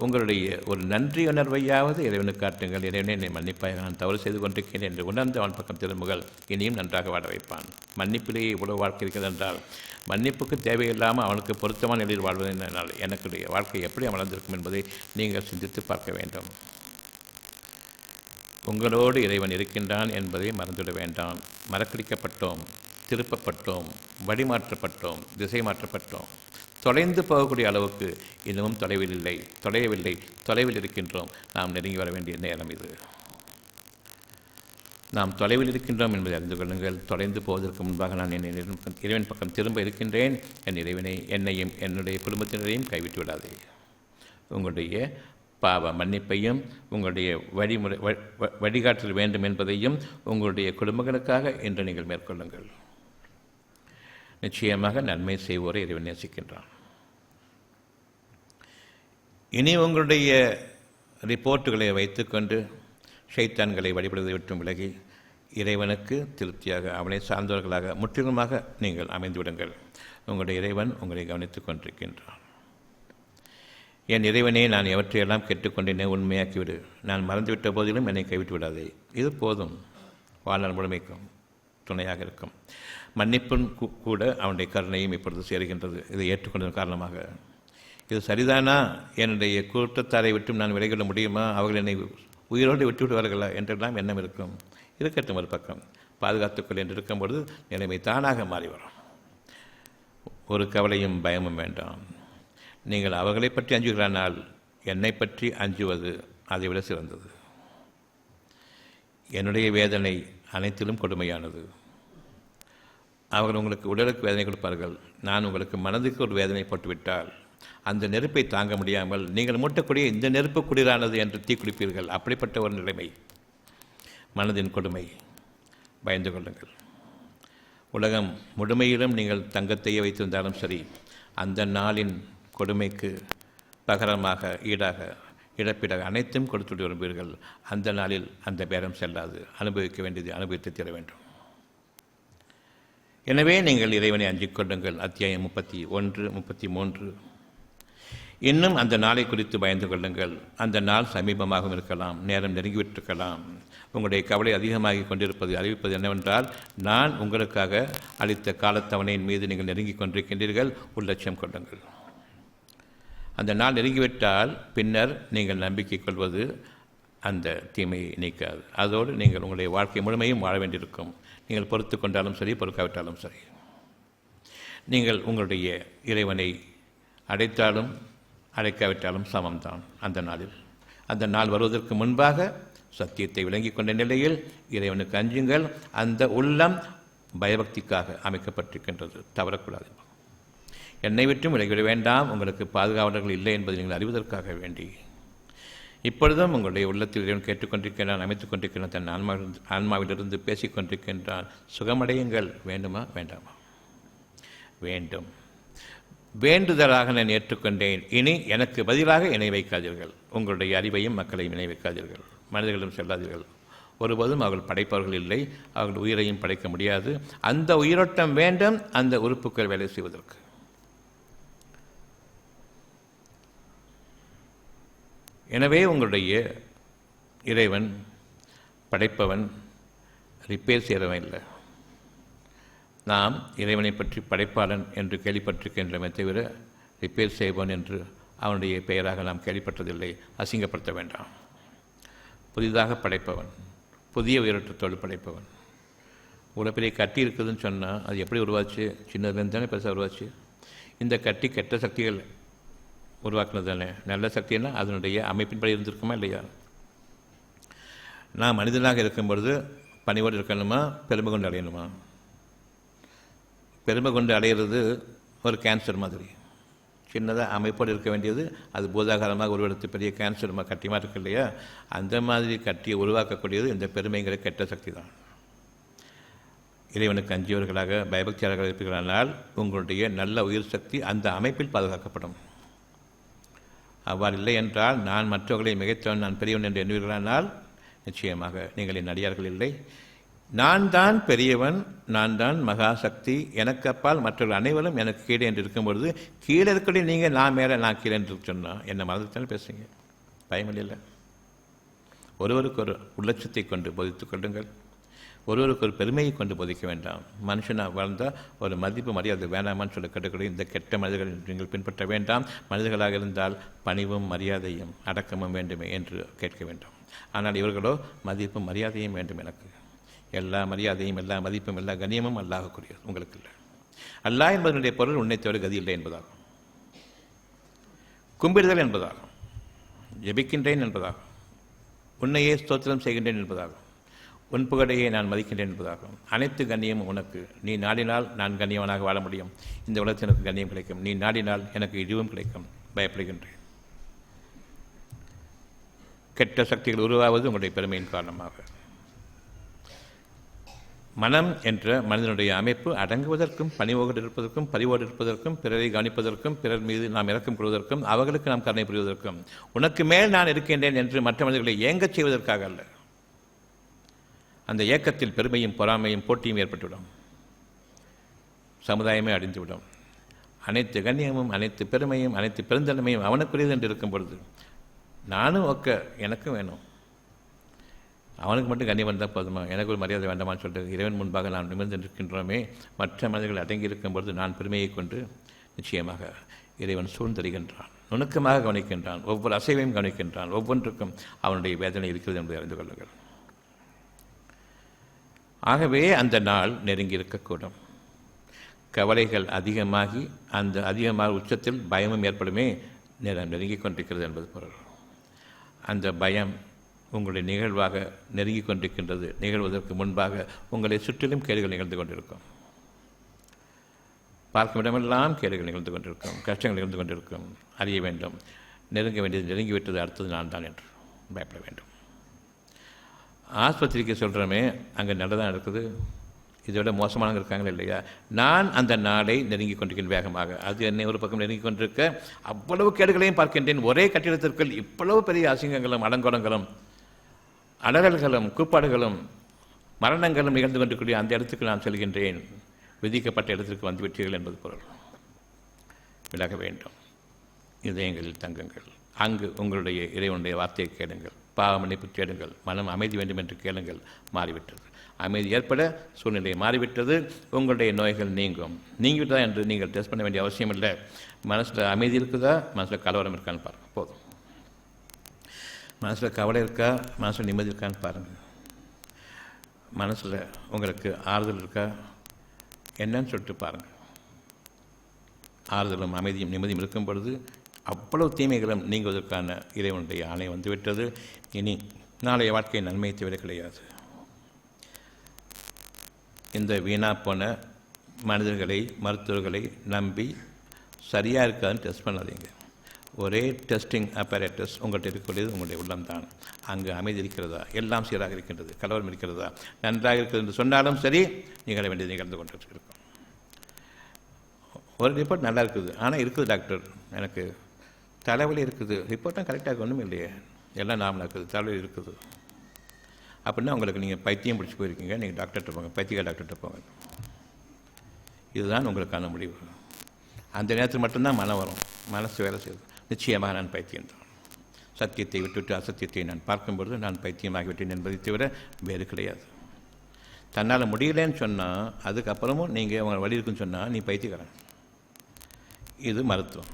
உங்களுடைய ஒரு நன்றி உணர்வையாவது இறைவனுக்கு காட்டுங்கள். இறைவனை என்னை மன்னிப்பாக, நான் தவறு செய்து கொண்டிருக்கிறேன் என்று உணர்ந்து அவன் பக்கம் திரும்புகள். இனியும் நன்றாக வாழ வைப்பான். மன்னிப்பிலேயே இவ்வளவு வாழ்க்கை இருக்கிறது என்றால் மன்னிப்புக்கு தேவையில்லாமல் அவனுக்கு பொருத்தமான நிலையில் வாழ்வதனால் எனக்குடைய வாழ்க்கை எப்படி அமர்ந்திருக்கும் என்பதை நீங்கள் சிந்தித்து பார்க்க வேண்டும். உங்களோடு இறைவன் இருக்கின்றான் என்பதை மறந்துவிட வேண்டாம். மறக்கடிக்கப்பட்டோம், திருப்பப்பட்டோம், வழிமாற்றப்பட்டோம், திசை மாற்றப்பட்டோம். தொலைந்து போகக்கூடிய அளவுக்கு இன்னமும் தொலைவில் இருக்கின்றோம். நாம் நெருங்கி வர வேண்டிய நேரம் இது. நாம் தொலைவில் இருக்கின்றோம் என்பதை அறிந்து கொள்ளுங்கள். தொலைந்து போவதற்கு முன்பாக நான் என் இறைவன் பக்கம் திரும்ப இருக்கின்றேன். என் இறைவனை என்னையும் என்னுடைய குடும்பத்தினரையும் கைவிட்டு விடாதே. உங்களுடைய பாவ மன்னிப்பையும் உங்களுடைய வழிகாட்டல் வேண்டும் என்பதையும் உங்களுடைய குடும்பங்களுக்காக இன்று நீங்கள் மேற்கொள்ளுங்கள். நிச்சயமாக நன்மை செய்வோரை இறைவன் நேசிக்கின்றான். இனி உங்களுடைய ரிப்போர்ட்டுகளை வைத்துக்கொண்டு ஷைத்தான்களை வழிபடுவதை விட்டும் விலகி இறைவனுக்கு திருப்தியாக அவனை சார்ந்தவர்களாக முற்றிலுமாக நீங்கள் அமைந்துவிடுங்கள். உங்களுடைய இறைவன் உங்களை கவனித்துக் கொண்டிருக்கின்றான். என் இறைவனே, நான் எவற்றையெல்லாம் கேட்டுக்கொண்டேனே உண்மையாக்கிவிடு. நான் மறந்துவிட்ட போதிலும் என்னை கைவிட்டு விடாதே. இது போதும், வாழ்நாள் முழுமைக்கும் துணையாக இருக்கும். மன்னிப்பும் கூட அவனுடைய கருணையும் இப்பொழுது சேருகின்றது. இதை ஏற்றுக்கொண்டதன் காரணமாக இது சரிதானா? என்னுடைய கூட்டத்தாரை விட்டும் நான் விலகிவிட முடியுமா? அவர்கள் என்னை உயிரோடு விட்டு விடுவார்களா என்றெல்லாம் எண்ணம் இருக்கும். இருக்கட்டும், ஒரு பக்கம் பாதுகாத்துக்கொள் என்று இருக்கும்பொழுது நிலைமை தானாக மாறி வரும். ஒரு கவலையும் பயமும் வேண்டாம். நீங்கள் அவர்களை பற்றி அஞ்சுகிறானால் என்னை பற்றி அஞ்சுவது அதைவிட சிறந்தது. என்னுடைய வேதனை அனைத்திலும் கொடுமையானது. அவர்கள் உங்களுக்கு உடலுக்கு வேதனை கொடுப்பார்கள். நான் உங்களுக்கு மனதுக்கு ஒரு வேதனை போட்டுவிட்டால் அந்த நெருப்பை தாங்க முடியாமல் நீங்கள் மூட்டக்கூடிய இந்த நெருப்பு குளிரானது என்று தீக்குளிப்பீர்கள். அப்படிப்பட்ட ஒரு நிலைமை மனதின் கொடுமை. பயந்து கொள்ளுங்கள். உலகம் முழுமையிலும் நீங்கள் தங்கத்தையே வைத்திருந்தாலும் சரி, அந்த நாளின் கொடுமைக்கு பகரமாக ஈடாக இழப்பீடாக அனைத்தும் கொடுத்து விரும்புவீர்கள். அந்த நாளில் அந்த பேரம் செல்லாது. அனுபவிக்க வேண்டியது அனுபவித்து தர வேண்டும். எனவே நீங்கள் இறைவனை அஞ்சிக் கொள்ளுங்கள். அத்தியாயம் 31, 33. இன்னும் அந்த நாளை குறித்து பயந்து கொள்ளுங்கள். அந்த நாள் சமீபமாகவும் இருக்கலாம், நேரம் நெருங்கிவிட்டிருக்கலாம். உங்களுடைய கவலை அதிகமாகி கொண்டிருப்பது அறிவிப்பது என்னவென்றால், நான் உங்களுக்காக அளித்த காலத்தவணையின் மீது நீங்கள் நெருங்கிக் கொண்டிருக்கின்றீர்கள். உள்ளட்சம் கொள்ளுங்கள். அந்த நாள் நெருங்கிவிட்டால் பின்னர் நீங்கள் நம்பிக்கை கொள்வது அந்த தீமையை நீக்காது. அதோடு நீங்கள் உங்களுடைய வாழ்க்கை முழுமையும் வாழ வேண்டியிருக்கும். நீங்கள் பொறுத்து கொண்டாலும் சரி, பொறுக்காவிட்டாலும் சரி. நீங்கள் உங்களுடைய இறைவனை அடைத்தாலும் அடைக்காவிட்டாலும் சமம்தான். அந்த நாள் வருவதற்கு முன்பாக சத்தியத்தை விளங்கி கொண்ட நிலையில் இறைவனுக்கு அஞ்சுங்கள். அந்த உள்ளம் பயபக்திக்காக அமைக்கப்பட்டிருக்கின்றது, தவறக்கூடாது. என்னை விட்டும் விலகிவிட வேண்டாம். உங்களுக்கு பாதுகாவலர்கள் இல்லை என்பதை நீங்கள் அறிவதற்காக வேண்டி இப்பொழுதும் உங்களுடைய உள்ளத்தில் இறைவன் கேட்டுக்கொண்டிருக்கின்றான், அமைத்துக் கொண்டிருக்கின்றான், தன் ஆன்மாவிலிருந்து பேசிக் கொண்டிருக்கின்றான். சுகமடையுங்கள். வேண்டுமா வேண்டாமா? வேண்டும். வேண்டுதலாக நான் ஏற்றுக்கொண்டேன். இனி எனக்கு பதிலாக இணை வைக்காதீர்கள். உங்களுடைய அறிவையும் மக்களையும் இணை வைக்காதீர்கள். மனிதர்களிடம் செல்லாதீர்கள். ஒருபோதும் அவர்கள் படைப்பவர்கள் இல்லை. அவர்கள் உயிரையும் படைக்க முடியாது. அந்த உயிரோட்டம் வேண்டும் அந்த உறுப்புகள் வேலை செய்வதற்கு. எனவே உங்களுடைய இறைவன் படைப்பவன், ரிப்பேர் செய்கிறவன் இல்லை. நாம் இறைவனை பற்றி படைப்பாளன் என்று கேள்விப்பட்டிருக்கின்றமே தவிர ரிப்பேர் செய்வன் என்று அவனுடைய பெயராக நாம் கேள்விப்பட்டதில்லை. அசிங்கப்படுத்த வேண்டாம். புதிதாக படைப்பவன், புதிய உயிரோட்டத்தோடு படைப்பவன். இவ்வளோ பெரிய கட்டி இருக்குதுன்னு சொன்னால் அது எப்படி உருவாச்சு? சின்னதுலேருந்து தானே பெருசாக உருவாச்சு. இந்த கட்டி கெட்ட சக்திகள் உருவாக்குனது தானே. நல்ல சக்தின்னா அதனுடைய அமைப்பின்படி இருந்திருக்குமா இல்லையா? நான் மனிதனாக இருக்கும் பொழுது பணிவோடு இருக்கணுமா, பெருமை கொண்டு அடையணுமா? பெருமை கொண்டு அடையிறது ஒரு கேன்சர் மாதிரி. சின்னதாக அமைப்போடு இருக்க வேண்டியது அது பூதாகாரமாக உருவெடுத்து பெரிய கேன்சர் கட்டியமாக இருக்கு இல்லையா? அந்த மாதிரி கட்டியை உருவாக்கக்கூடியது இந்த பெருமைங்கிற கெட்ட சக்தி தான். இறைவனுக்கு அஞ்சியவர்களாக பயபக்தியாளர்கள் இருப்பீர்களானால் உங்களுடைய நல்ல உயிர் சக்தி அந்த அமைப்பில் பாதுகாக்கப்படும். அவ்வாறு இல்லை என்றால் நான் மற்றவர்களை மிகைத்தவன், நான் பெரியவன் என்று எண்ணுவீர்களானால் நிச்சயமாக நீங்கள் என் அடியார்கள் இல்லை. நான் தான் பெரியவன், நான் தான் மகாசக்தி, எனக்கு அப்பால் மற்றவர்கள் அனைவரும் எனக்கு கீழே என்று இருக்கும்பொழுது கீழே இருக்கக்கூடிய நீங்கள் நான் மேலே நான் கீழே என்று சொன்னால் என்ன மறந்துத்தானே பேசுங்க. பயமில்லை. ஒருவருக்கு ஒரு உள்ளட்சத்தை கொண்டு போதித்துக் கொள்ளுங்கள். ஒருவருக்கு ஒரு பெருமையை கொண்டு போதிக்க வேண்டாம். மனுஷனாக வாழ்ந்தால் ஒரு மதிப்பு மரியாதை வேண்டாமான்னு சொல்லி கட்டுக்கூடிய இந்த கெட்ட மனிதர்களை நீங்கள் பின்பற்ற வேண்டாம். மனிதர்களாக இருந்தால் பணிவும் மரியாதையும் அடக்கமும் வேண்டுமே என்று கேட்க வேண்டும். ஆனால் இவர்களோ மதிப்பும் மரியாதையும் வேண்டும். எனக்கு எல்லா மரியாதையும் எல்லா மதிப்பும் எல்லா கண்ணியமும் அல்லாஹ்வுக்குரியது, உங்களுக்கு இல்லை. அல்லாஹ் என்பதனுடைய பொருள் உன்னை தவிர கதி இல்லை என்பதாகும். கும்பிடுதல் என்பதாகும். ஜெபிக்கின்றேன் என்பதாகும். உன்னையே ஸ்தோத்திரம் செய்கின்றேன் என்பதாகும். உன் புகழையே நான் மதிக்கின்றேன் என்பதாகும். அனைத்து கண்ணியமும் உனக்கு. நீ நாடினால் நான் கண்ணியவனாக வாழ முடியும். இந்த உலகத்தில் எனக்கு கண்ணியம் கிடைக்கும். நீ நாடினால் எனக்கு இதுவும் கிடைக்கும். பயப்படுகின்றேன். கெட்ட சக்திகள் உருவாவது உங்களுடைய பெருமையின் காரணமாக. மனம் என்ற மனிதனுடைய அமைப்பு அடங்குவதற்கும், பணிவோடு இருப்பதற்கும், பரிவோடு இருப்பதற்கும், பிறரை கவனிப்பதற்கும், பிறர் மீது நாம் இரக்கம் கொள்வதற்கும், அவர்களுக்கு நாம் கருணை புரிவதற்கும், உனக்கு மேல் நான் இருக்கின்றேன் என்று மற்ற மனிதர்களை ஏங்கச் செய்வதற்காக அல்ல. அந்த ஏக்கத்தில் பெருமையும் பொறாமையும் போட்டியும் ஏற்பட்டுவிடும். சமுதாயமே அழிந்துவிடும். அனைத்து கண்ணியமும் அனைத்து பெருமையும் அனைத்து பெருந்தன்மையும் அவனுக்குரியது என்று இருக்கும் பொழுது நானும் எனக்கும் வேணும், அவனுக்கு மட்டும் கண்ணியம் வந்தால் போதுமா, எனக்கு ஒரு மரியாதை வேண்டாமான்னு சொல்லிட்டு இறைவன் முன்பாக நாம் நிமிர்ந்து நிற்கின்றோமே. மற்ற மனிதர்கள் அடங்கி இருக்கும் பொழுது நான் பெருமையை கொண்டு நிச்சயமாக இறைவன் சூழ்ந்தறிகின்றான், நுணுக்கமாக கவனிக்கின்றான், ஒவ்வொரு அசைவையும் கவனிக்கின்றான், ஒவ்வொன்றுக்கும் அவனுடைய வேதனை இருக்கிறது என்பதை அறிந்து கொள்ளுங்கள். ஆகவே அந்த நாள் நெருங்கி இருக்கக்கூடும். கவலைகள் அதிகமாகி அந்த அதிகமாக உச்சத்தில் பயமும் ஏற்படுமே, நெருங்கிக் கொண்டிருக்கிறது என்பது பொருள். அந்த பயம் உங்களுடைய நிகழ்வாக நெருங்கிக் கொண்டிருக்கின்றது. நிகழ்வதற்கு முன்பாக உங்களை சுற்றிலும் கேடுகள் நிகழ்ந்து கொண்டிருக்கும். பார்க்கும் இடமெல்லாம் கேடுகள் நிகழ்ந்து கொண்டிருக்கும், கஷ்டங்கள் நிகழ்ந்து கொண்டிருக்கும். அறிய வேண்டும், நெருங்க வேண்டியது நெருங்கிவிட்டது, அடுத்தது நான் தான் என்று பயப்பட வேண்டும். ஆஸ்பத்திரிக்கு சொல்கிறோமே, அங்கே நல்லதான் இருக்குது, இதை விட மோசமானவங்க இருக்காங்களே இல்லையா. நான் அந்த நாளை நெருங்கி கொண்டிருக்கின்ற வேகமாக. அது என்னை ஒரு பக்கம் நெருங்கி கொண்டிருக்க அவ்வளவு கேடுகளையும் பார்க்கின்றேன். ஒரே கட்டிடத்திற்குள் இவ்வளவு பெரிய அசிங்கங்களும் அலங்கோலங்களும் அலறல்களும் கூப்பாடுகளும் மரணங்களும் நிகழ்ந்து கொண்டிருக்கூடிய அந்த இடத்துக்கு நான் செல்கின்றேன். விதிக்கப்பட்ட இடத்திற்கு வந்துவிட்டீர்கள் என்பது பொருள். விலக வேண்டும். இதயங்களில் தங்குங்கள். அங்கு உங்களுடைய இறைவனுடைய வார்த்தையை கேளுங்கள், பாவ மன்னிப்பு தேடுங்கள், மனம் அமைதி வேண்டும் என்று கேளுங்கள். மாறிவிட்டது. அமைதி ஏற்பட சூழ்நிலை மாறிவிட்டது. உங்களுடைய நோய்கள் நீங்கிவிட்டதா என்று நீங்கள் டெஸ்ட் பண்ண வேண்டிய அவசியம் இல்லை. மனசில் அமைதி இருக்குதா, மனசில் கலவரம் இருக்கான்னு பாருங்கள், போதும். மனசில் கவலை இருக்கா, மனசில் நிம்மதி இருக்கான்னு பாருங்கள். மனசில் உங்களுக்கு ஆறுதல் இருக்கா என்னன்னு சொல்லிட்டு பாருங்கள். ஆறுதலும் அமைதியும் நிம்மதியும் இருக்கும் பொழுது அவ்வளவு தீமைகளும் நீங்குவதற்கான இறைவனுடைய ஆணை வந்துவிட்டது. இனி நாளைய வாழ்க்கை நன்மையை தவிர கிடையாது. இந்த வீணாக போன மனிதர்களை, மருத்துவர்களை நம்பி சரியாக இருக்காதுன்னு டெஸ்ட் பண்ணாதீங்க. ஒரே டெஸ்டிங் அப்பரேட்டஸ் உங்கள்கிட்ட இருக்கக்கூடியது உங்களுடைய உள்ளம்தான். அங்கு அமைதி இருக்கிறதா, எல்லாம் சீராக இருக்கின்றது, கலவரம் இருக்கிறதா, நன்றாக இருக்கிறது என்று சொன்னாலும் சரி, நிகழ வேண்டியது நிகழ்ந்து கொண்டு இருக்கும். ஒரு ரிப்போர்ட் நல்லா இருக்குது, ஆனால் இருக்குது டாக்டர், எனக்கு தலைவலி இருக்குது, ரிப்போர்ட்டும் கரெக்டாக ஒன்றும் இல்லையே, எல்லாம் நார்மலாக இருக்குது, தலைவலி இருக்குது அப்படின்னா உங்களுக்கு நீங்கள் பைத்தியம் பிடிச்சி போயிருக்கீங்க. நீங்கள் டாக்டர்கிட்ட போங்க, பைத்தியக்கார டாக்டர்கிட்ட போங்க. இதுதான் உங்களுக்கான முடிவு. அந்த நேரத்தில் மட்டும்தான் மனம் வரும், மனசு வேலை செய்யுது. நிச்சயமாக நான் பைத்தியம்தான். சத்தியத்தை விட்டுவிட்டு அசத்தியத்தை நான் பார்க்கும்பொழுது நான் பைத்தியமாகிவிட்டேன் என்பதை தவிர வேறு கிடையாது. தன்னால் முடியலன்னு சொன்னால் அதுக்கப்புறமும் நீங்கள் உங்களை வழி இருக்குன்னு சொன்னால் நீ பைத்தியக்காரன். இது மருத்துவம்.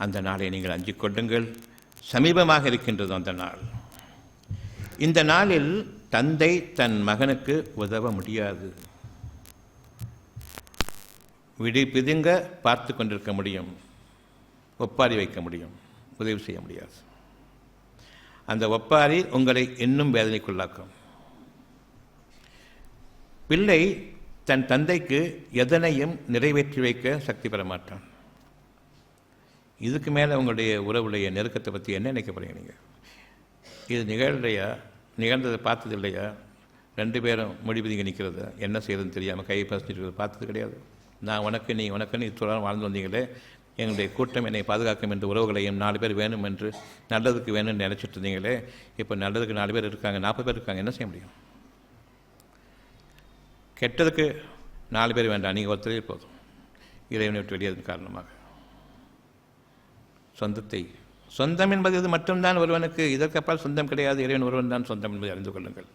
அந்த நாளை நீங்கள் அஞ்சிக் கொள்ளுங்கள். சமீபமாக இருக்கின்றது அந்த நாள். இந்த நாளில் தந்தை தன் மகனுக்கு உதவ முடியாது. விடி பிதுங்க பார்த்து கொண்டிருக்க முடியும், ஒப்பாரி வைக்க முடியும், உதவி செய்ய முடியாது. அந்த ஒப்பாரி உங்களை இன்னும் வேதனைக்குள்ளாக்கும். பிள்ளை தன் தந்தைக்கு எதனையும் நிறைவேற்றி வைக்க சக்தி பெற மாட்டான். இதுக்கு மேலே உங்களுடைய உறவுடைய நெருக்கத்தை பற்றி என்ன நினைக்க போறீங்க நீங்கள்? இது நிகழலையா, நிகழ்ந்ததை பார்த்தது இல்லையா? ரெண்டு பேரும் முடிவு நிற்கிறது, என்ன செய்யறதுன்னு தெரியாமல் கையை பசிட்டு பார்த்தது கிடையாது. நான் உனக்குன்னு இத்துடன் வாழ்ந்து வந்தீங்களே, எங்களுடைய கூட்டம் என்னை பாதுகாக்கும் என்று உறவுகளையும் 4 பேர் வேணும் என்று நல்லதுக்கு வேணும்னு நினச்சிட்டு இருந்தீங்களே, இப்போ நல்லதுக்கு 4 பேர் இருக்காங்க, 40 பேர் இருக்காங்க, என்ன செய்ய முடியும்? கெட்டதுக்கு 4 பேர் வேண்டாம், நீங்கள் ஒருத்தரே போதும். இறைவனை விட்டு வெளியேறது காரணமாக சொந்தம் என்பது இது மட்டும்தான் ஒருவனுக்கு, இதற்கப்பால் சொந்தம் கிடையாது. இறைவன் ஒருவன் தான் சொந்தம் என்பதை அறிந்து கொள்ளுங்கள்.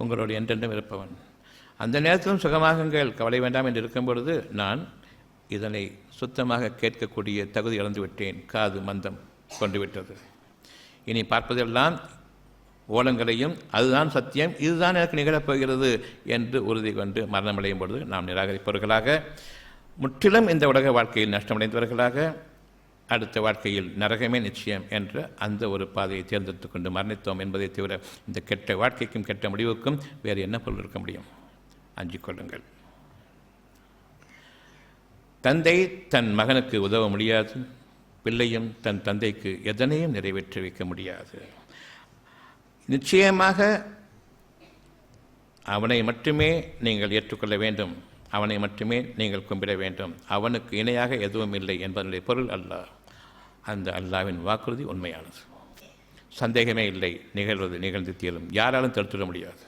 உங்களோடு என்றென்றும் இருப்பவன். அந்த நேரத்திலும் சுகமாகுங்கள், கவலை வேண்டாம் என்று இருக்கும் பொழுது நான் இதனை சுத்தமாக கேட்கக்கூடிய தகுதி இழந்து விட்டேன். காது மந்தம் கொண்டு விட்டது. இனி பார்ப்பதெல்லாம் ஓலங்களையும் அதுதான் சத்தியம், இதுதான் எனக்கு நிகழப்போகிறது என்று உறுதி கொண்டு மரணமடையும் பொழுது நாம் நிராகரிப்பவர்களாக, முற்றிலும் இந்த உலக வாழ்க்கையில் நஷ்டமடைந்தவர்களாக, அடுத்த வாழ்க்கையில் நரகமே நிச்சயம் என்ற அந்த ஒரு பாதையை தேர்ந்தெடுத்து கொண்டு மரணித்தோம் என்பதை தவிர இந்த கெட்ட வாழ்க்கைக்கும் கெட்ட முடிவுக்கும் வேறு என்ன பொருள் இருக்க முடியும்? அஞ்சிக் கொள்ளுங்கள். தந்தை தன் மகனுக்கு உதவ முடியாது, பிள்ளையும் தன் தந்தைக்கு எதனையும் நிறைவேற்றி வைக்க முடியாது. நிச்சயமாக அவனை மட்டுமே நீங்கள் ஏற்றுக்கொள்ள வேண்டும், அவனை மட்டுமே நீங்கள் கும்பிட வேண்டும். அவனுக்கு இணையாக எதுவும் இல்லை என்பதனுடைய பொருள் அல்லாஹ். அந்த அல்லாஹ்வின் வாக்குறுதி உண்மையானது, சந்தேகமே இல்லை. நிகழ்ந்து தீரும், யாராலும் தடுத்துவிட முடியாது.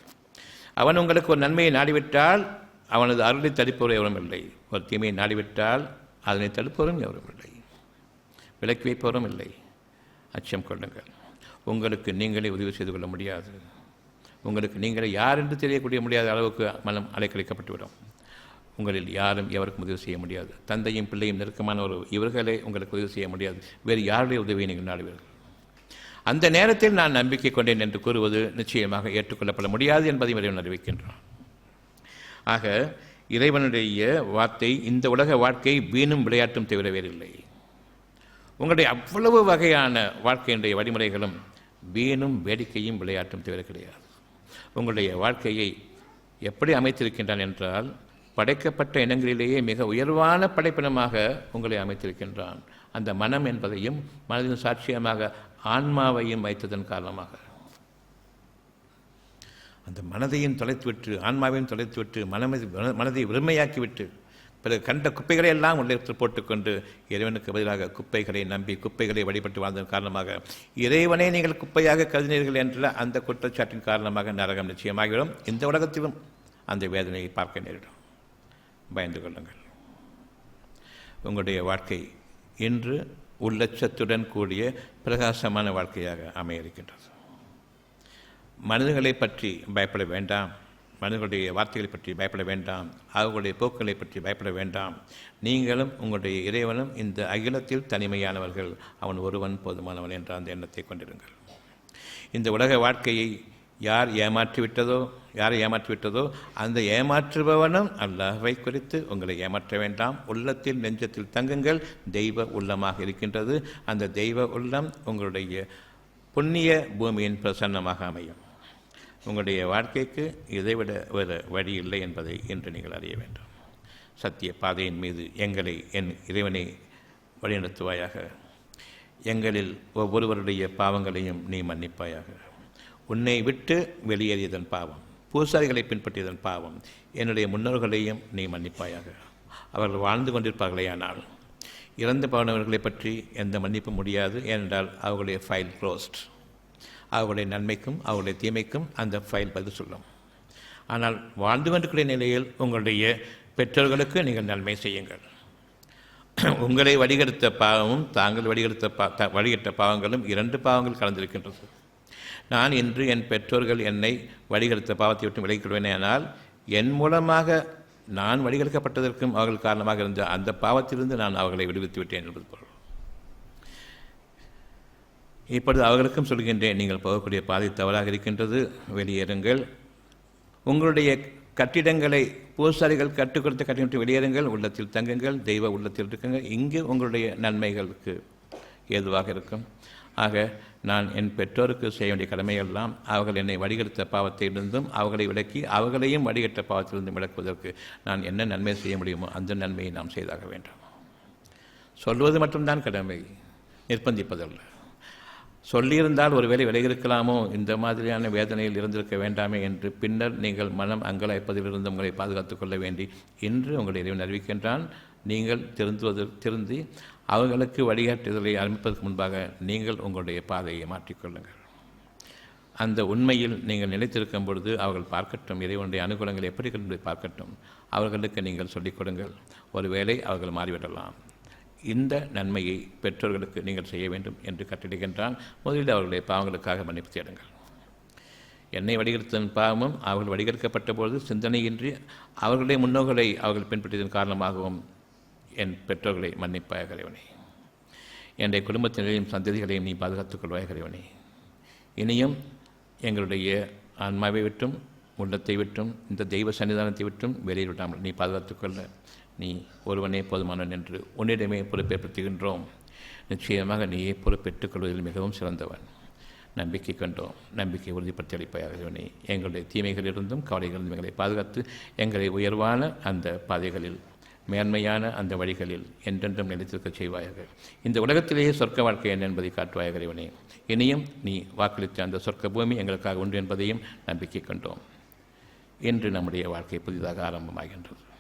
அவன் உங்களுக்கு ஒரு நன்மையை நாடிவிட்டால் அவனது அருளை தடுப்பவர் எவரும் இல்லை. ஒரு தீமையை நாடிவிட்டால் அதனை தடுப்பவரும் எவரும் இல்லை, விலக்கி வைப்பவரும் இல்லை. அச்சம் கொள்ளுங்கள். உங்களுக்கு நீங்களே உதவி செய்து கொள்ள முடியாது. உங்களுக்கு நீங்களே யார் என்று தெரியக்கூடிய முடியாத அளவுக்கு மனம் அலைக்கழிக்கப்பட்டுவிடும். உங்களில் யாரும் எவருக்கும் உதவி செய்ய முடியாது. தந்தையும் பிள்ளையும் நெருக்கமான ஒரு இவர்களே உங்களுக்கு உதவி செய்ய முடியாது. வேறு யாருடைய உதவியை நீங்கள் நாடுவீர்கள்? அந்த நேரத்தில் நான் நம்பிக்கை கொண்டேன் என்று கூறுவது நிச்சயமாக ஏற்றுக்கொள்ளப்பட முடியாது என்பதையும் இறைவன் அறிவிக்கின்றான். ஆக இறைவனுடைய வார்த்தை இந்த உலக வாழ்க்கை வீணும் விளையாட்டும் தவிர வேறில்லை. உங்களுடைய அவ்வளவு வகையான வாழ்க்கையினுடைய வழிமுறைகளும் வீணும் வேடிக்கையும் விளையாட்டும் தவிர கிடையாது. உங்களுடைய வாழ்க்கையை எப்படி அமைத்திருக்கின்றான் என்றால், படைக்கப்பட்ட இனங்களிலேயே மிக உயர்வான படைப்பினமாக உங்களை அமைத்திருக்கின்றான். அந்த மனம் என்பதையும் மனதின் சாட்சியமாக ஆன்மாவையும் வைத்ததன் காரணமாக அந்த மனதையும் தொலைத்துவிட்டு ஆன்மாவையும் தொலைத்துவிட்டு மனதை வெறுமையாக்கிவிட்டு பிறகு கண்ட குப்பைகளை எல்லாம் உள்ளே போட்டுக்கொண்டு இறைவனுக்கு பதிலாக குப்பைகளை நம்பி குப்பைகளை வழிபட்டு வாழ்ந்ததன் காரணமாக இறைவனை நீங்கள் குப்பையாக கருதினீர்கள் என்ற அந்த குற்றச்சாட்டின் காரணமாக நரகம் நிச்சயமாகிவிடும். இந்த உலகத்திலும் அந்த வேதனையை பார்க்க நேரிடும். பயந்து கொள்ளுங்கள். உங்களுடைய வாழ்க்கை இன்று உள்ளச்சத்துடன் கூடிய பிரகாசமான வாழ்க்கையாக அமைய இருக்கின்றது. மனிதர்களை பற்றி பயப்பட வேண்டாம், மனிதர்களுடைய வார்த்தைகளை பற்றி பயப்பட வேண்டாம், அவர்களுடைய போக்குகளை பற்றி பயப்பட வேண்டாம். நீங்களும் உங்களுடைய இறைவனும் இந்த அகிலத்தில் தனிமையானவர்கள், அவன் ஒருவன் போதுமானவன் என்ற அந்த எண்ணத்தை கொண்டிருங்கள். இந்த உலக வாழ்க்கையை யாரை ஏமாற்றிவிட்டதோ அந்த ஏமாற்றுபவனும் அல்லாஹ்வை குறித்து உங்களை ஏமாற்ற வேண்டாம். உள்ளத்தில் நெஞ்சத்தில் தங்குங்கள். தெய்வ உள்ளமாக இருக்கின்றது. அந்த தெய்வ உள்ளம் உங்களுடைய புண்ணிய பூமியின் பிரசன்னமாக அமையும். உங்களுடைய வாழ்க்கைக்கு இதைவிட ஒரு வழி இல்லை என்பதை இன்று நீங்கள் அறிய வேண்டும். சத்திய பாதையின் மீது எங்களை என் இறைவனை வழிநடத்துவாயாக. எங்களில் ஒவ்வொருவருடைய பாவங்களையும் நீ மன்னிப்பாயாக. உன்னை விட்டு வெளியேறியதன் பாவம், பூசாரிகளை பின்பற்றியதன் பாவம், என்னுடைய முன்னோர்களையும் நீ மன்னிப்பாயாக. அவர்கள் வாழ்ந்து கொண்டிருப்பார்களேயானால் இறந்து போனவர்களை பற்றி எந்த மன்னிப்பும் முடியாது. ஏனென்றால் அவர்களுடைய ஃபைல் க்ளோஸ்ட். அவர்களுடைய நன்மைக்கும் அவர்களுடைய தீமைக்கும் அந்த ஃபைல் பதில் சொல்லும். ஆனால் வாழ்ந்து கொண்டிருக்கிற நிலையில் உங்களுடைய பெற்றோர்களுக்கு நீங்கள் நன்மை செய்யுங்கள். உங்களை வழிகெடுத்த பாவமும் தாங்கள் வழிகெட்ட பாவங்களும் இரண்டு பாவங்கள் கலந்திருக்கின்றது. நான் இன்று என் பெற்றோர்கள் என்னை வழிகெடுத்த பாவத்தை விட்டு விலகிக்கொள்வேனேயானால் என் மூலமாக நான் வழிகெடுக்கப்பட்டதற்கும் அவர்கள் காரணமாக இருந்த அந்த பாவத்திலிருந்து நான் அவர்களை விடுவித்து விட்டேன் என்பது பொருள். இப்பொழுது அவர்களுக்கும் சொல்கின்றேன், நீங்கள் போகக்கூடிய பாதை தவறாக இருக்கின்றது, வெளியேறுங்கள். உங்களுடைய கட்டிடங்களை பூசாரிகள் கற்றுக் கொடுத்த கட்டிடத்தை வெளியேறுங்கள். உள்ளத்தில் தங்குங்கள், தெய்வ உள்ளத்தில் இருக்குங்கள். இங்கு உங்களுடைய நன்மைகளுக்கு ஏதுவாக இருக்கும். ஆக நான் என் பெற்றோருக்கு செய்ய வேண்டிய கடமையெல்லாம் அவர்கள் என்னை வடிகெடுத்த பாவத்திலிருந்தும் அவர்களை விலக்கி அவர்களையும் வடிகட்ட பாவத்திலிருந்தும் விளக்குவதற்கு நான் என்ன நன்மை செய்ய முடியுமோ அந்த நன்மையை நாம் செய்தாக வேண்டும். சொல்வது மட்டும்தான் கடமை, நிர்பந்திப்பதல்ல. சொல்லியிருந்தால் ஒருவேளை விலகிருக்கலாமோ, இந்த மாதிரியான வேதனையில் இருந்திருக்க வேண்டாமே என்று பின்னர் நீங்கள் மனம் அங்கலாய்ப்பதிலிருந்து உங்களை பாதுகாத்துக் கொள்ள வேண்டி இன்று உங்களை இறைவன் அறிவிக்கின்றான். நீங்கள் திருந்தி அவர்களுக்கு வழிகாட்டுதலை ஆரம்பிப்பதற்கு முன்பாக நீங்கள் உங்களுடைய பாதையை மாற்றிக்கொள்ளுங்கள். அந்த உண்மையில் நீங்கள் நிலைத்திருக்கும் பொழுது அவர்கள் பார்க்கட்டும், இறைவனுடைய அனுகூலங்கள் எப்படி என்பதை பார்க்கட்டும். அவர்களுக்கு நீங்கள் சொல்லிக் கொடுங்கள். ஒருவேளை அவர்கள் மாறிவிடலாம். இந்த நன்மையை பெற்றோர்களுக்கு நீங்கள் செய்ய வேண்டும் என்று கட்டளைகின்றான். முதலில் அவர்களுடைய பாவங்களுக்காக மன்னிப்பு தேடுங்கள். என்னை வடிகெடுத்ததன் பாவமும் அவர்கள் வடிகெடுக்கப்பட்ட பொழுது சிந்தனையின்றி அவர்களுடைய முன்னோர்களை அவர்கள் பின்பற்றியதன் காரணமாகவும் என் பெற்றோர்களை மன்னிப்பாய இறைவனே. என்னுடைய குடும்பத்தினரையும் சந்ததிகளையும் நீ பாதுகாத்துக் கொள்வாய் இறைவனே. இனியும் எங்களுடைய ஆன்மாவை விட்டும் உள்ளத்தை விட்டும் இந்த தெய்வ சன்னிதானத்தை விட்டும் வெளியே விடாமல் நீ பாதுகாத்துக் கொள்ள நீ ஒருவனே போதுமானவன் என்று உன்னிடமே பொறுப்பேற்படுத்துகின்றோம். நிச்சயமாக நீயே பொறுப்பேற்றுக் கொள்வதில் மிகவும் சிறந்தவன். நம்பிக்கை கண்டோம். நம்பிக்கை உறுதிப்படுத்தி அளிப்பாயாக இறைவனே. எங்களுடைய தீமைகளிலிருந்தும் கவலைகளிலிருந்தும் எங்களை பாதுகாத்து எங்களை உயர்வான அந்த பாதைகளில், மேன்மையான அந்த வழிகளில் என்றென்றும் நிலைத்திருக்க செய்வாயாக. இந்த உலகத்திலேயே சொர்க்க வாழ்க்கை என்ன என்பதை காட்டுவாயாக இறைவனே. இனியும் நீ வாக்களித்த அந்த சொர்க்க பூமி எங்களுக்காக உண்டு என்பதையும் நம்பிக்கை கண்டோம். இன்று நம்முடைய வாழ்க்கை புதிதாக ஆரம்பமாகின்றது.